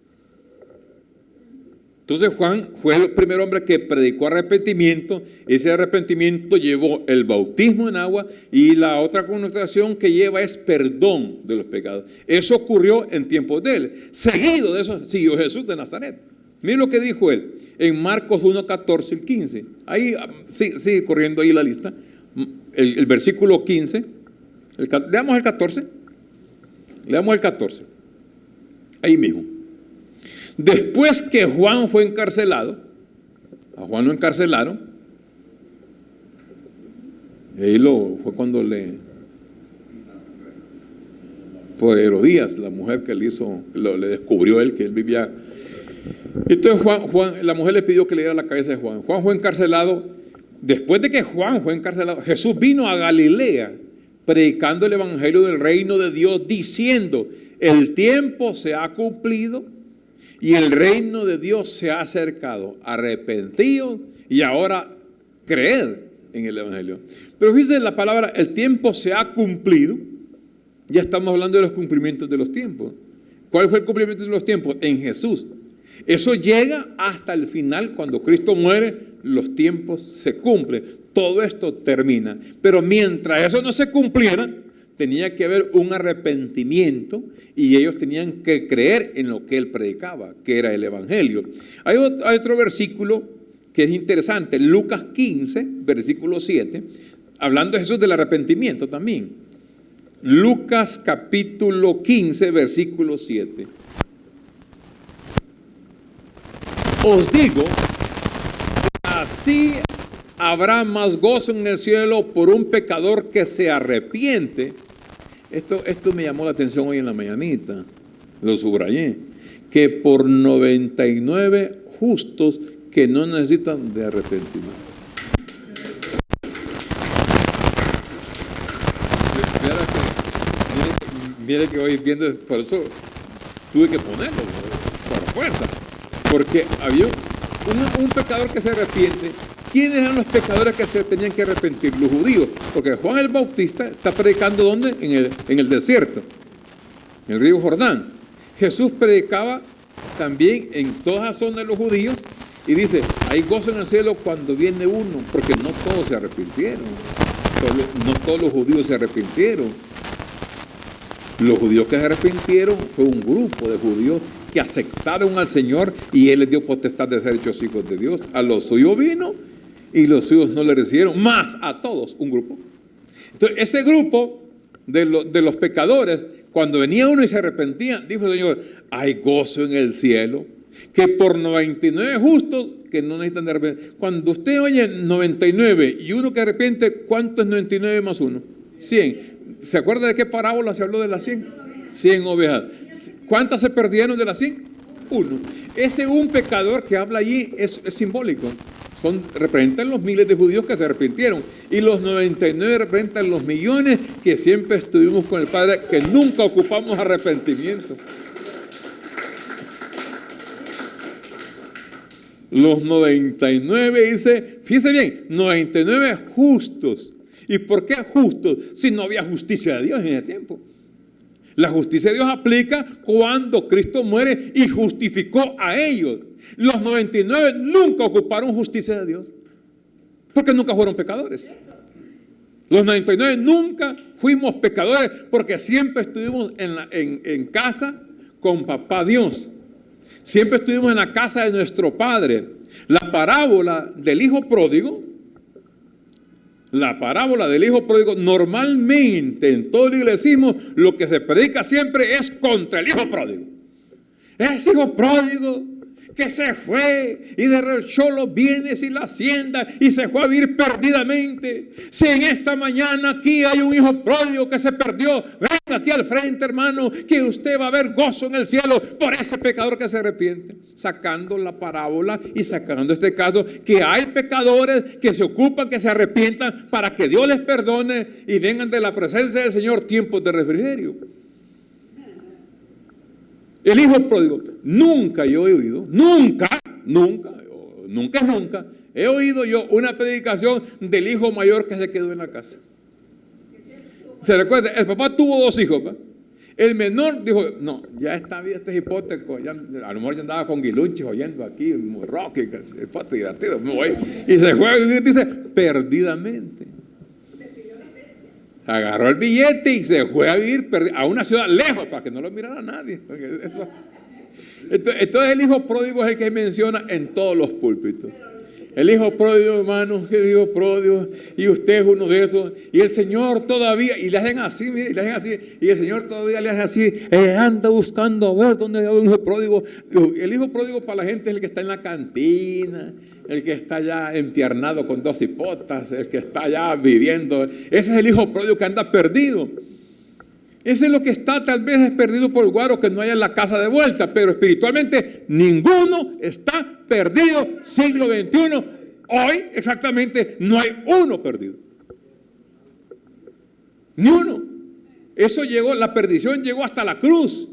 Entonces Juan fue el primer hombre que predicó arrepentimiento. Ese arrepentimiento llevó el bautismo en agua, y la otra connotación que lleva es perdón de los pecados. Eso ocurrió en tiempos de él. Seguido de eso siguió Jesús de Nazaret. Miren lo que dijo él en Marcos 1, 14 y 15. Ahí sigue corriendo ahí la lista. El versículo 15. Leamos el 14. Leamos el 14. Ahí mismo. Después que Juan fue encarcelado, a Juan lo encarcelaron, y ahí fue cuando por Herodías, la mujer que le descubrió él que él vivía. Entonces la mujer le pidió que le diera la cabeza de Juan. Juan fue encarcelado. Después de que Juan fue encarcelado, Jesús vino a Galilea predicando el evangelio del reino de Dios, diciendo: el tiempo se ha cumplido y el reino de Dios se ha acercado. Arrepentidos y ahora creed en el evangelio. Pero fíjense la palabra, el tiempo se ha cumplido. Ya estamos hablando de los cumplimientos de los tiempos. ¿Cuál fue el cumplimiento de los tiempos? En Jesús. Eso llega hasta el final. Cuando Cristo muere, los tiempos se cumplen. Todo esto termina. Pero mientras eso no se cumpliera, tenía que haber un arrepentimiento, y ellos tenían que creer en lo que él predicaba, que era el evangelio. Hay otro versículo que es interesante, Lucas 15, versículo 7, hablando de Jesús del arrepentimiento también. Lucas capítulo 15, versículo 7. Os digo, así habrá más gozo en el cielo por un pecador que se arrepiente. Esto me llamó la atención hoy en la mañanita, lo subrayé, que por 99 justos que no necesitan de arrepentimiento. Mire que hoy viendo, por eso tuve que ponerlo por fuerza, porque había un pecador que se arrepiente. ¿Quiénes eran los pecadores que se tenían que arrepentir? Los judíos. Porque Juan el Bautista está predicando ¿dónde? En el desierto, en el río Jordán. Jesús predicaba también en toda la zona de los judíos, y dice: hay gozo en el cielo cuando viene uno, porque no todos se arrepintieron. No todos los judíos se arrepintieron. Los judíos que se arrepintieron fue un grupo de judíos que aceptaron al Señor, y Él les dio potestad de ser hechos hijos de Dios. A los suyos vino y los suyos no le recibieron, más a todos, un grupo. Entonces, ese grupo de los pecadores, cuando venía uno y se arrepentía, dijo el Señor: hay gozo en el cielo, que por 99 justos que no necesitan de arrepentir. Cuando usted oye 99 y uno que arrepiente, ¿cuánto es 99 más 1? 100. ¿Se acuerda de qué parábola se habló de las 100? 100 ovejas. ¿Cuántas se perdieron de las 100? 1. Ese un pecador que habla allí es simbólico. Representan los miles de judíos que se arrepintieron, y los 99 representan los millones que siempre estuvimos con el Padre, que nunca ocupamos arrepentimiento. Los 99 dice, fíjese bien, 99 justos. ¿Y por qué justos? Si no había justicia de Dios en ese tiempo. La justicia de Dios aplica cuando Cristo muere y justificó a ellos. Los 99 nunca ocuparon justicia de Dios, porque nunca fueron pecadores. Los 99 nunca fuimos pecadores, porque siempre estuvimos en casa con papá Dios. Siempre estuvimos en la casa de nuestro Padre. La parábola del hijo pródigo, normalmente en todo el iglesismo lo que se predica siempre es contra el hijo pródigo. Ese hijo pródigo que se fue y derrochó los bienes y la hacienda y se fue a vivir perdidamente. Si en esta mañana aquí hay un hijo pródigo que se perdió, venga aquí al frente, hermano, que usted va a ver gozo en el cielo por ese pecador que se arrepiente. Sacando la parábola y sacando este caso, que hay pecadores que se ocupan, que se arrepientan para que Dios les perdone y vengan de la presencia del Señor tiempos de refrigerio. El hijo pródigo, nunca yo he oído, nunca he oído yo una predicación del hijo mayor que se quedó en la casa. ¿Se recuerda? El papá tuvo 2 hijos, ¿va? El menor dijo, no, ya está bien este hipoteco, ya, a lo mejor ya andaba con guilunches oyendo aquí, muy rock, hipote divertido, me voy. Y se fue a vivir, dice, perdidamente. Agarró el billete y se fue a vivir a una ciudad lejos para que no lo mirara nadie. Entonces el hijo pródigo es el que menciona en todos los púlpitos. El hijo pródigo, hermano, el hijo pródigo, y usted es uno de esos, y el Señor todavía, y le hacen así, mire, y le hacen así, y el Señor todavía le hace así, anda buscando a ver dónde hay un hijo pródigo. El hijo pródigo para la gente es el que está en la cantina, el que está ya empiernado con 2 hipotas, el que está ya viviendo. Ese es el hijo pródigo que anda perdido. Ese es lo que está tal vez es perdido por el guaro que no haya en la casa de vuelta, pero espiritualmente ninguno está perdido. Siglo XXI, hoy exactamente no hay uno perdido. Ni uno. Eso llegó, la perdición llegó hasta la cruz.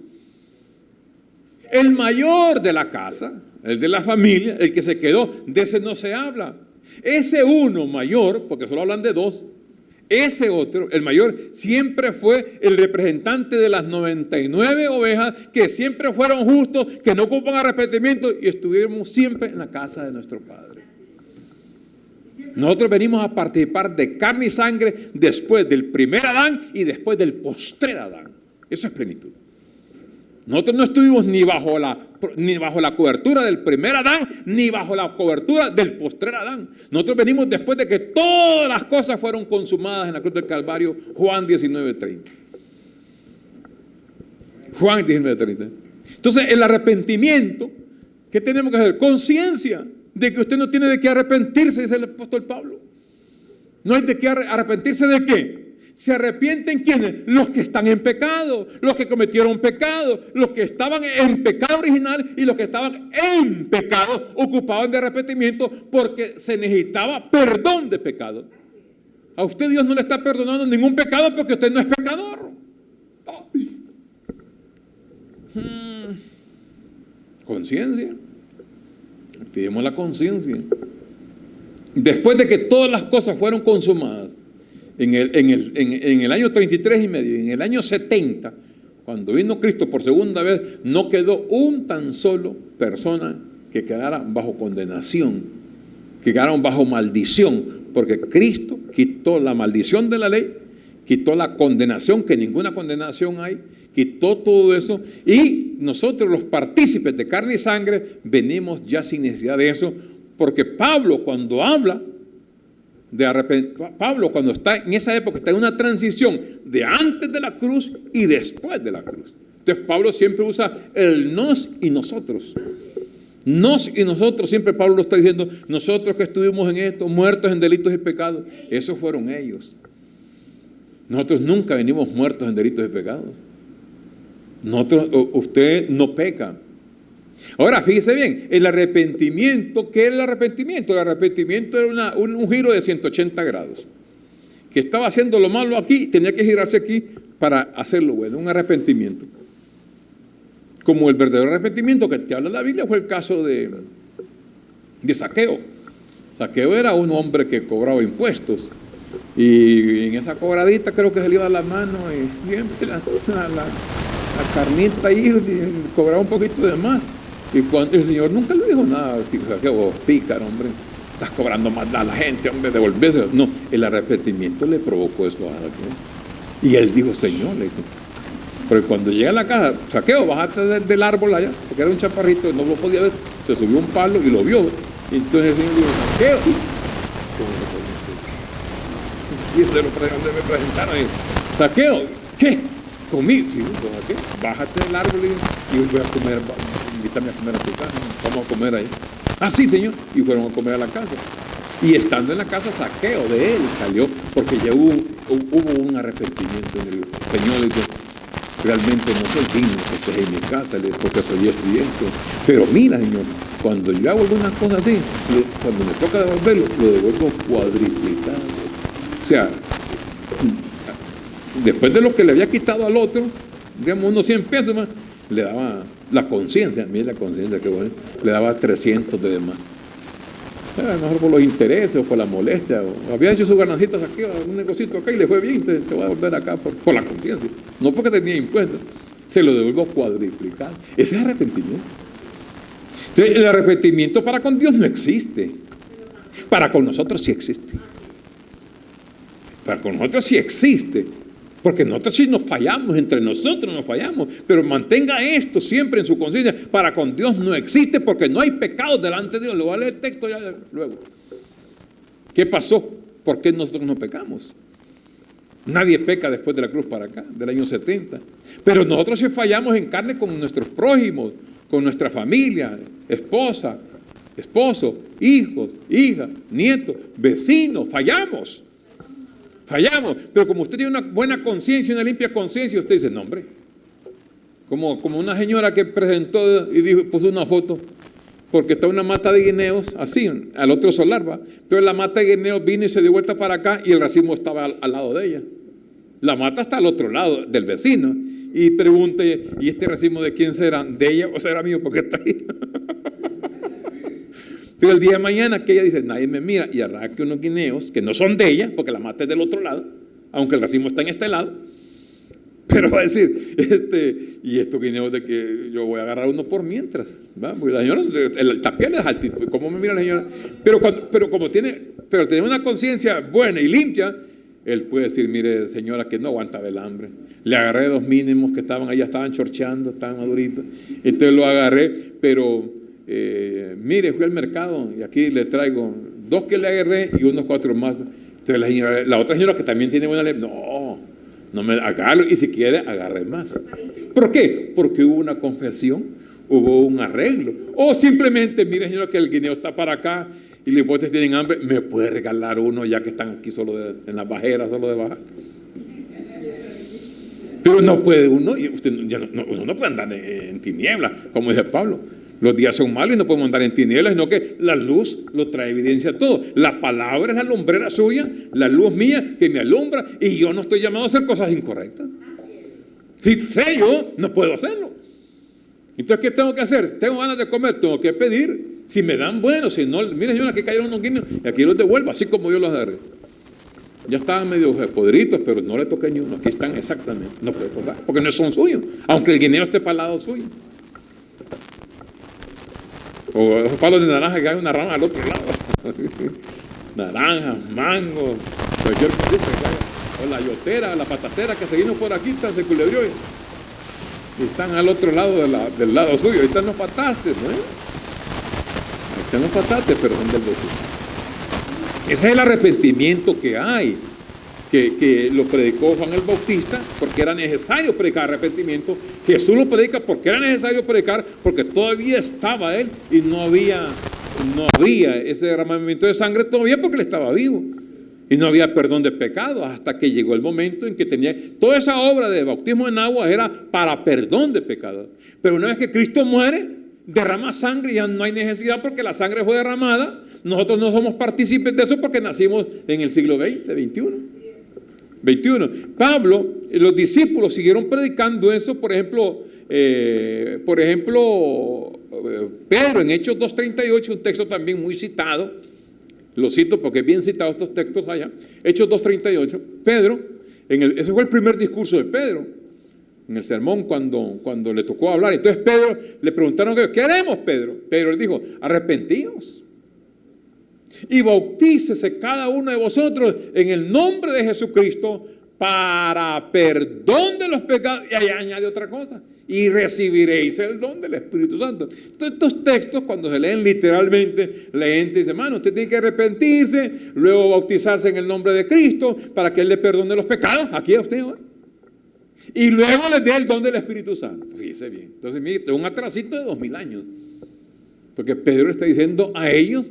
El mayor de la casa, el de la familia, el que se quedó, de ese no se habla. Ese uno mayor, porque solo hablan de 2, ese otro, el mayor, siempre fue el representante de las 99 ovejas que siempre fueron justos, que no ocupan arrepentimiento y estuvimos siempre en la casa de nuestro Padre. Nosotros venimos a participar de carne y sangre después del primer Adán y después del postrer Adán. Eso es plenitud. Nosotros no estuvimos ni bajo la cobertura del primer Adán, ni bajo la cobertura del postrer Adán. Nosotros venimos después de que todas las cosas fueron consumadas en la cruz del Calvario. Juan 19:30. Juan 19:30. Entonces, el arrepentimiento, ¿qué tenemos que hacer? Conciencia de que usted no tiene de qué arrepentirse, dice el apóstol Pablo. No hay de qué arrepentirse de qué. ¿Se arrepienten quiénes? Los que están en pecado, los que cometieron pecado, los que estaban en pecado original y los que estaban en pecado ocupaban de arrepentimiento porque se necesitaba perdón de pecado. A usted Dios no le está perdonando ningún pecado porque usted no es pecador. Conciencia. Activemos la conciencia. Después de que todas las cosas fueron consumadas, en el año 33 y medio, en el año 70, cuando vino Cristo por segunda vez, no quedó un tan solo persona que quedara bajo condenación, que quedaron bajo maldición, porque Cristo quitó la maldición de la ley, quitó la condenación, que ninguna condenación hay, quitó todo eso, y nosotros los partícipes de carne y sangre venimos ya sin necesidad de eso, porque Pablo cuando habla Pablo cuando está en esa época está en una transición de antes de la cruz y después de la cruz. Entonces Pablo siempre usa el nos y nosotros. Nos y nosotros, siempre Pablo lo está diciendo, nosotros que estuvimos en esto, muertos en delitos y pecados, esos fueron ellos. Nosotros nunca venimos muertos en delitos y pecados. Usted no peca. Ahora, fíjese bien, el arrepentimiento, ¿qué es el arrepentimiento? El arrepentimiento era un giro de 180 grados. Que estaba haciendo lo malo aquí, tenía que girarse aquí para hacerlo bueno, un arrepentimiento. Como el verdadero arrepentimiento que te habla la Biblia fue el caso de Zaqueo. Zaqueo era un hombre que cobraba impuestos. Y en esa cobradita creo que se le iba la mano y siempre la carnita ahí cobraba un poquito de más. Y cuando el Señor nunca le dijo nada, Zaqueo, pícaro, hombre, estás cobrando más a la gente, hombre, devolverse. No, el arrepentimiento le provocó eso a Zaqueo. Y él dijo, Señor, le dice. Pero cuando llega a la casa, Zaqueo, bájate del árbol allá, porque era un chaparrito, no lo podía ver, se subió un palo y lo vio. Y entonces el Señor dijo, Zaqueo, y se lo presentaron y Zaqueo, ¿qué? ¿Conmigo? Sí, Zaqueo, bájate del árbol y voy a comer, invítame a comer a tu casa, vamos a comer ahí. Ah, sí, Señor, y fueron a comer a la casa. Y estando en la casa, Zaqueo de él salió, porque ya hubo un arrepentimiento en el Señor. Le dijo, realmente no soy digno que estés en mi casa, porque soy esto y esto. Pero mira, Señor, cuando yo hago alguna cosa así, cuando me toca devolverlo, lo devuelvo cuadriplicado. O sea, después de lo que le había quitado al otro, digamos unos 100 pesos más, le daba la conciencia, mira la conciencia, qué bueno, le daba 300 de demás. A lo mejor por los intereses o por la molestia, o había hecho sus ganancitas aquí, un negocito acá y le fue bien, te voy a volver acá por la conciencia, no porque tenía impuestos, se lo devuelvo cuadriplicado. Ese es arrepentimiento. Entonces, el arrepentimiento para con Dios no existe, para con nosotros sí existe. Para con nosotros sí existe, porque nosotros sí nos fallamos, entre nosotros nos fallamos, pero mantenga esto siempre en su conciencia. Para con Dios no existe, porque no hay pecado delante de Dios. Le voy a leer el texto ya luego. ¿Qué pasó? ¿Por qué nosotros no pecamos? Nadie peca después de la cruz para acá, del año 70. Pero nosotros sí fallamos en carne con nuestros prójimos, con nuestra familia, esposa, esposo, hijos, hijas, nietos, vecinos. Fallamos. Pero como usted tiene una buena conciencia, una limpia conciencia, usted dice, no hombre, como una señora que presentó y dijo, puso una foto, porque está una mata de guineos, así, al otro solar, va, pero la mata de guineos vino y se dio vuelta para acá y el racimo estaba al lado de ella. La mata está al otro lado, del vecino, y pregunte, ¿y este racimo de quién será? ¿De ella o será mío? Porque está ahí. Pero el día de mañana que ella dice, nadie me mira, y arranque unos guineos que no son de ella, porque la mata es del otro lado, aunque el racimo está en este lado, pero va a decir, y estos guineos de que yo voy a agarrar uno por mientras, ¿va? Porque la señora, el tapial es altito, ¿cómo me mira la señora? Pero tiene una conciencia buena y limpia, él puede decir, mire señora, que no aguantaba el hambre, le agarré 2 mínimos que estaban allá, estaban chorcheando, estaban maduritos, entonces lo agarré, pero mire, fui al mercado y aquí le traigo 2 que le agarré y unos 4 más. Entonces la otra señora que también tiene buena ley, no me agarro, y si quiere agarre más. ¿Por qué? Porque hubo una confesión, hubo un arreglo. O simplemente, mire señora, que el guineo está para acá y los botes tienen hambre, me puede regalar uno ya que están aquí en las bajeras, solo de bajar. Pero no puede uno, y usted uno no puede andar en tinieblas, como dice Pablo. Los días son malos y no podemos andar en tinieblas, sino que la luz lo trae evidencia a todo. La palabra es la lumbrera suya, la luz mía que me alumbra, y yo no estoy llamado a hacer cosas incorrectas. Si sé yo, no puedo hacerlo. Entonces, ¿qué tengo que hacer? Tengo ganas de comer, tengo que pedir. Si me dan bueno, si no, mire yo, aquí cayeron unos guineos y aquí los devuelvo, así como yo los agarré. Ya estaban medio podritos, pero no le toqué ni uno. Aquí están exactamente, no puedo tocar, porque no son suyos, aunque el guineo esté para el lado suyo. O esos palos de naranja que hay una rama al otro lado. Naranja, mango, cualquier cosa que haya. O la yotera, la patatera que se vino por aquí, se culebrió y están al otro lado del lado suyo. Ahí están los patates, ¿no? Ahí están los patates, pero son del vecino. Ese es el arrepentimiento que hay, que lo predicó Juan el Bautista, porque era necesario predicar arrepentimiento. Jesús lo predica porque era necesario predicar, porque todavía estaba él y no había ese derramamiento de sangre todavía, porque él estaba vivo y no había perdón de pecados, hasta que llegó el momento en que tenía toda esa obra de bautismo en agua era para perdón de pecados. Pero una vez que Cristo muere, derrama sangre y ya no hay necesidad, porque la sangre fue derramada. Nosotros no somos partícipes de eso porque nacimos en el siglo XX, XXI. Pablo, los discípulos siguieron predicando eso. Por ejemplo, Pedro en Hechos 2:38, un texto también muy citado, lo cito porque es bien citado estos textos allá. Hechos 2:38, Pedro, ese fue el primer discurso de Pedro, en el sermón cuando le tocó hablar. Entonces Pedro, le preguntaron, ¿qué haremos, Pedro? Pedro le dijo, arrepentíos y bautícese cada uno de vosotros en el nombre de Jesucristo para perdón de los pecados. Y ahí añade otra cosa, y recibiréis el don del Espíritu Santo. Entonces, estos textos, cuando se leen literalmente, la gente dice, hermano, usted tiene que arrepentirse, luego bautizarse en el nombre de Cristo para que Él le perdone los pecados. Aquí a usted, ¿no? Y luego les dé el don del Espíritu Santo. Fíjese bien. Entonces, mire, tengo un atrasito de 2000 años, porque Pedro está diciendo a ellos,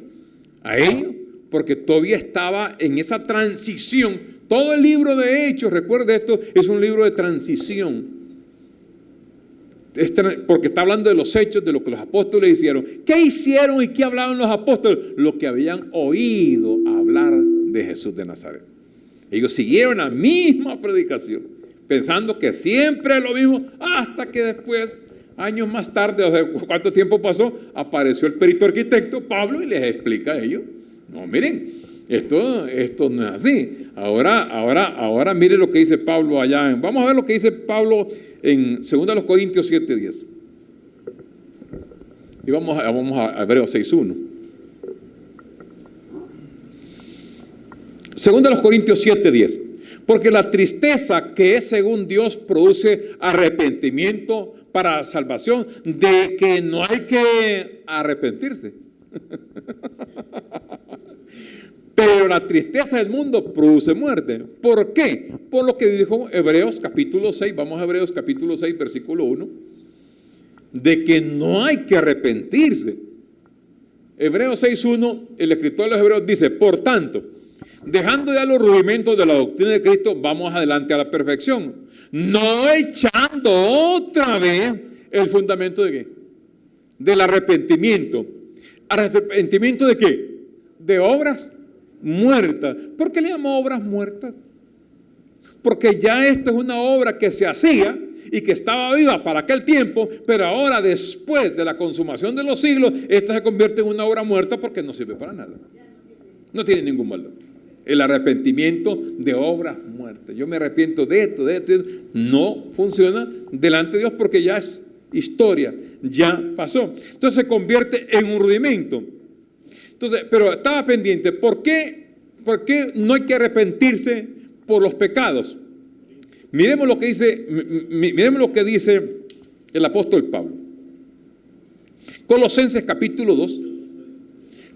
porque todavía estaba en esa transición. Todo el libro de Hechos, recuerde esto, es un libro de transición. Porque está hablando de los hechos, de lo que los apóstoles hicieron. ¿Qué hicieron y qué hablaban los apóstoles? Lo que habían oído hablar de Jesús de Nazaret. Ellos siguieron la misma predicación, pensando que siempre es lo mismo, hasta que después, años más tarde, o sea, ¿cuánto tiempo pasó? Apareció el perito arquitecto Pablo y les explica a ellos: no, miren, esto no es así. Ahora miren lo que dice Pablo allá. Vamos a ver lo que dice Pablo en 2 Corintios 7:10. Y vamos a Hebreos 6:1. 2 Corintios 7:10. Porque la tristeza que es según Dios produce arrepentimiento para la salvación, de que no hay que arrepentirse. Pero la tristeza del mundo produce muerte. ¿Por qué? Por lo que dijo Hebreos capítulo 6, vamos a Hebreos capítulo 6, versículo 1, de que no hay que arrepentirse. Hebreos 6:1, el escritor de los Hebreos dice: por tanto, dejando ya los rudimentos de la doctrina de Cristo, vamos adelante a la perfección, no echando otra vez el fundamento de ¿qué? Del arrepentimiento. ¿Arrepentimiento de qué? De obras muertas. ¿Por qué le llamo obras muertas? Porque ya esto es una obra que se hacía y que estaba viva para aquel tiempo, pero ahora, después de la consumación de los siglos, esta se convierte en una obra muerta porque no sirve para nada. No tiene ningún valor. El arrepentimiento de obras muertas. Yo me arrepiento de esto. No funciona delante de Dios porque ya es historia, ya pasó. Entonces se convierte en un rudimento. Entonces, pero estaba pendiente. ¿Por qué no hay que arrepentirse por los pecados? Miremos lo que dice el apóstol Pablo. Colosenses capítulo 2.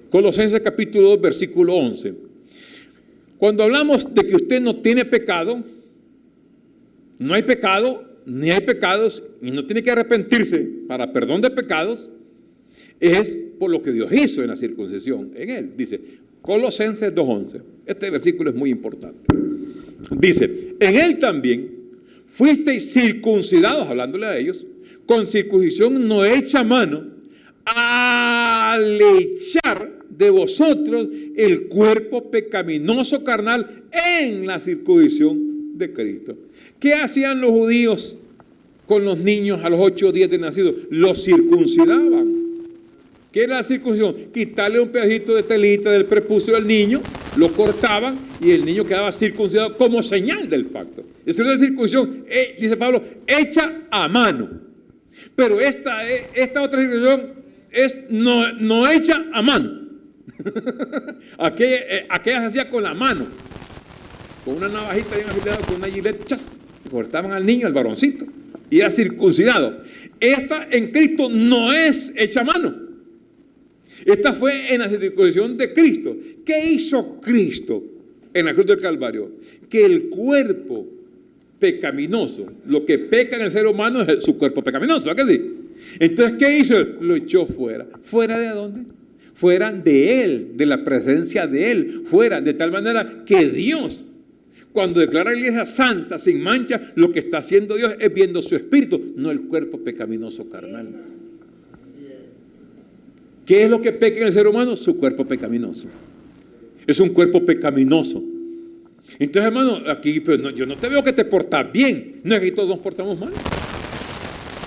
Colosenses capítulo 2, versículo 11. Cuando hablamos de que usted no tiene pecado, no hay pecado, ni hay pecados, y no tiene que arrepentirse para perdón de pecados, es por lo que Dios hizo en la circuncisión, en él. Dice Colosenses 2:11. Este versículo es muy importante. Dice: en él también fuisteis circuncidados, hablándole a ellos, con circuncisión no hecha a mano, al echar de vosotros el cuerpo pecaminoso carnal en la circuncisión de Cristo. ¿Qué hacían los judíos con los niños a los 8 días de nacido? Los circuncidaban. ¿Qué era la circuncisión? Quitarle un pedacito de telita del prepucio del niño, lo cortaban y el niño quedaba circuncidado como señal del pacto. Esa es la circuncisión, dice Pablo, hecha a mano. Pero esta otra circuncisión es no hecha a mano. Aquella se hacía con la mano, con una navajita bien afilada, con una gilet, chas, y cortaban al niño, al varoncito, y era circuncidado. Esta en Cristo no es hecha a mano. Esta fue en la circuncisión de Cristo. ¿Qué hizo Cristo en la cruz del Calvario? Que el cuerpo pecaminoso, lo que peca en el ser humano es su cuerpo pecaminoso, ¿verdad que sí? Entonces, ¿qué hizo? Lo echó fuera. ¿Fuera de dónde? Fuera de Él, de la presencia de Él, fuera, de tal manera que Dios, cuando declara a la iglesia santa, sin mancha, lo que está haciendo Dios es viendo su espíritu, no el cuerpo pecaminoso carnal. ¿Qué es lo que peca en el ser humano? Su cuerpo pecaminoso. Es un cuerpo pecaminoso. Entonces, hermano, aquí pero yo no te veo que te portas bien. No es que todos nos portamos mal.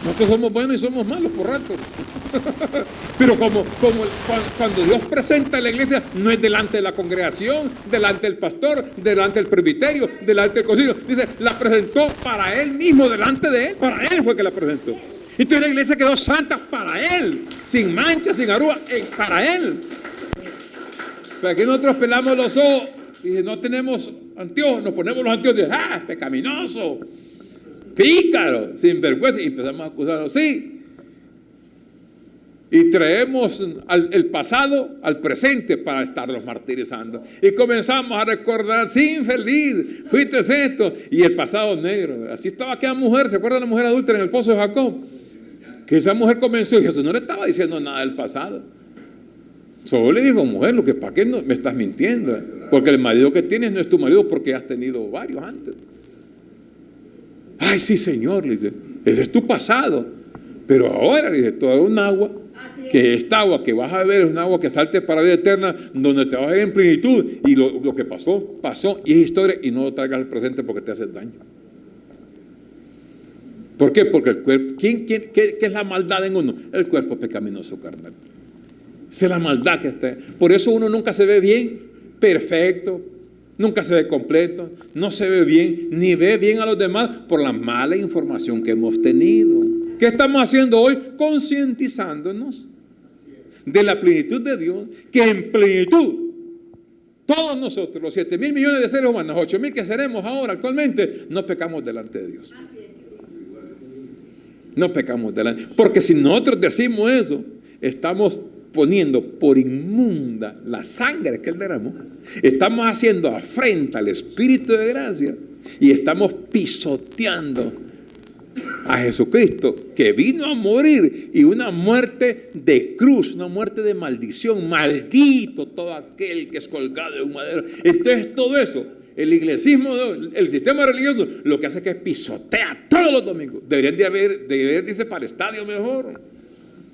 Nosotros somos buenos y somos malos por rato. Pero cuando Dios presenta a la iglesia, no es delante de la congregación, delante del pastor, delante del presbiterio, delante del concilio. Dice, la presentó para Él mismo, delante de Él. Para Él fue que la presentó. Entonces la iglesia quedó santa para Él, sin mancha, sin arruga, para Él. Pero aquí nosotros pelamos los ojos y no tenemos anteojos, nos ponemos los anteojos y decimos, ¡ah, pecaminoso! Pícaro, sinvergüenza, y empezamos a acusarnos, sí. Y traemos el pasado al presente para estarnos martirizando. Y comenzamos a recordar, sí, infeliz, fuiste esto, y el pasado negro. Así estaba aquella mujer, ¿se acuerdan de la mujer adúltera en el pozo de Jacob? Que esa mujer comenzó y Jesús no le estaba diciendo nada del pasado. Solo le dijo, mujer, lo que para qué no me estás mintiendo, porque el marido que tienes no es tu marido porque has tenido varios antes. Ay, sí, Señor, le dice, ese es tu pasado. Pero ahora, dice, todo es un agua, que esta agua que vas a beber es un agua que salte para la vida eterna, donde te vas a ver en plenitud. Y lo que pasó, pasó, y es historia, y no lo traigas al presente porque te hace daño. ¿Por qué? Porque el cuerpo, ¿qué es la maldad en uno? El cuerpo pecaminoso carnal. Esa es la maldad que está. Por eso uno nunca se ve bien, perfecto, nunca se ve completo, no se ve bien, ni ve bien a los demás por la mala información que hemos tenido. ¿Qué estamos haciendo hoy? Concientizándonos de la plenitud de Dios, que en plenitud, todos nosotros, los 7,000 millones de seres humanos, 8,000 que seremos ahora actualmente, no pecamos delante de Dios. No pecamos delante. Porque si nosotros decimos eso, estamos poniendo por inmunda la sangre que Él derramó. Estamos haciendo afrenta al Espíritu de gracia y estamos pisoteando a Jesucristo, que vino a morir, y una muerte de cruz, una muerte de maldición. Maldito todo aquel que es colgado de un madero. Entonces todo eso, el iglesismo, el sistema religioso, lo que hace es que pisotea todos los domingos. Deberían de irse para el estadio mejor,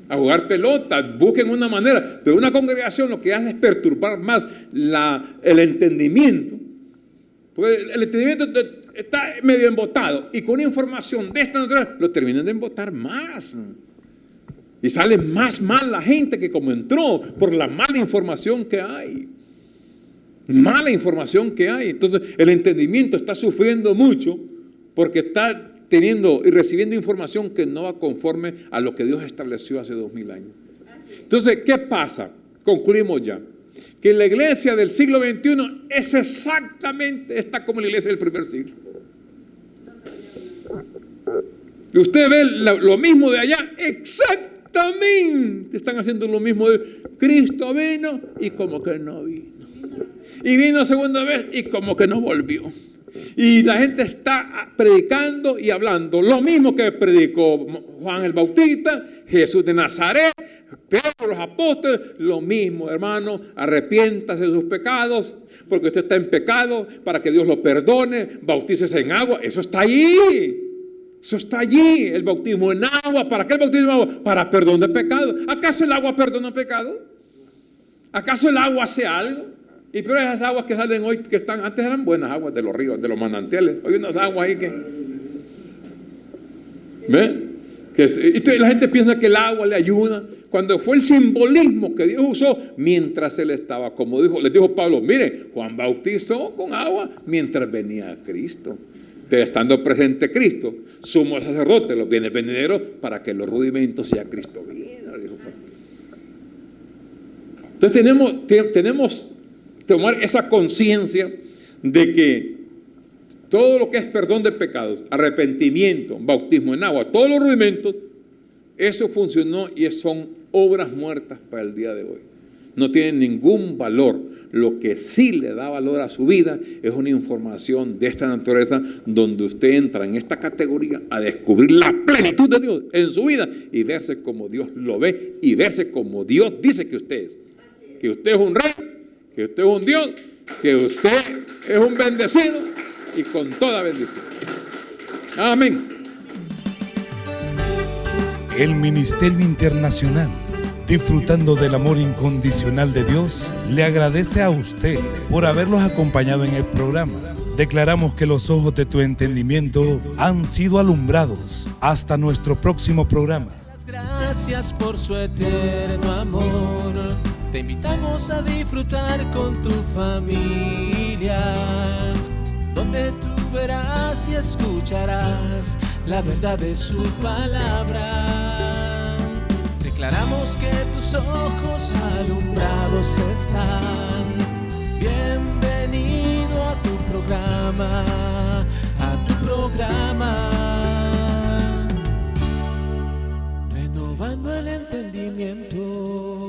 a jugar pelota, busquen una manera. Pero una congregación lo que hace es perturbar más el entendimiento. Porque el entendimiento está medio embotado, y con una información de esta naturaleza lo terminan de embotar más. Y sale más mal la gente que como entró, por la mala información que hay. Mala información que hay. Entonces el entendimiento está sufriendo mucho porque está teniendo y recibiendo información que no va conforme a lo que Dios estableció hace 2000 años. Entonces, ¿qué pasa? Concluimos ya. Que la iglesia del siglo XXI es exactamente, está como la iglesia del primer siglo. Y usted ve lo mismo de allá, exactamente. Están haciendo lo mismo de Cristo vino y como que no vino. Y vino segunda vez y como que no volvió. Y la gente está predicando y hablando lo mismo que predicó Juan el Bautista, Jesús de Nazaret, Pedro, los apóstoles, lo mismo, hermano. Arrepiéntase de sus pecados, porque usted está en pecado, para que Dios lo perdone. Bautícese en agua, eso está allí. Eso está allí, el bautismo en agua. ¿Para qué el bautismo en agua? Para perdón de pecado. ¿Acaso el agua perdona pecado? ¿Acaso el agua hace algo? Y pero esas aguas que salen hoy, que están, antes eran buenas aguas de los ríos, de los manantiales. Hoy unas aguas ahí que... ¿Ven? Y la gente piensa que el agua le ayuda, cuando fue el simbolismo que Dios usó mientras Él estaba, como les dijo Pablo, mire, Juan bautizó con agua mientras venía Cristo. Pero estando presente Cristo, sumo sacerdote, los bienes venideros, para que los rudimentos sea Cristo viene. Entonces tenemos tomar esa conciencia de que todo lo que es perdón de pecados, arrepentimiento, bautismo en agua, todos los rudimentos, eso funcionó y son obras muertas para el día de hoy. No tienen ningún valor. Lo que sí le da valor a su vida es una información de esta naturaleza, donde usted entra en esta categoría a descubrir la plenitud de Dios en su vida y verse como Dios lo ve y verse como Dios dice que usted es. Que usted es un rey, que usted es un Dios, que usted es un bendecido y con toda bendición. Amén. El Ministerio Internacional, disfrutando del amor incondicional de Dios, le agradece a usted por haberlos acompañado en el programa. Declaramos que los ojos de tu entendimiento han sido alumbrados. Hasta nuestro próximo programa. Gracias por su eterno amor. Te invitamos a disfrutar con tu familia, donde tú verás y escucharás la verdad de su palabra. Declaramos que tus ojos alumbrados están. Bienvenido a tu programa, renovando el entendimiento.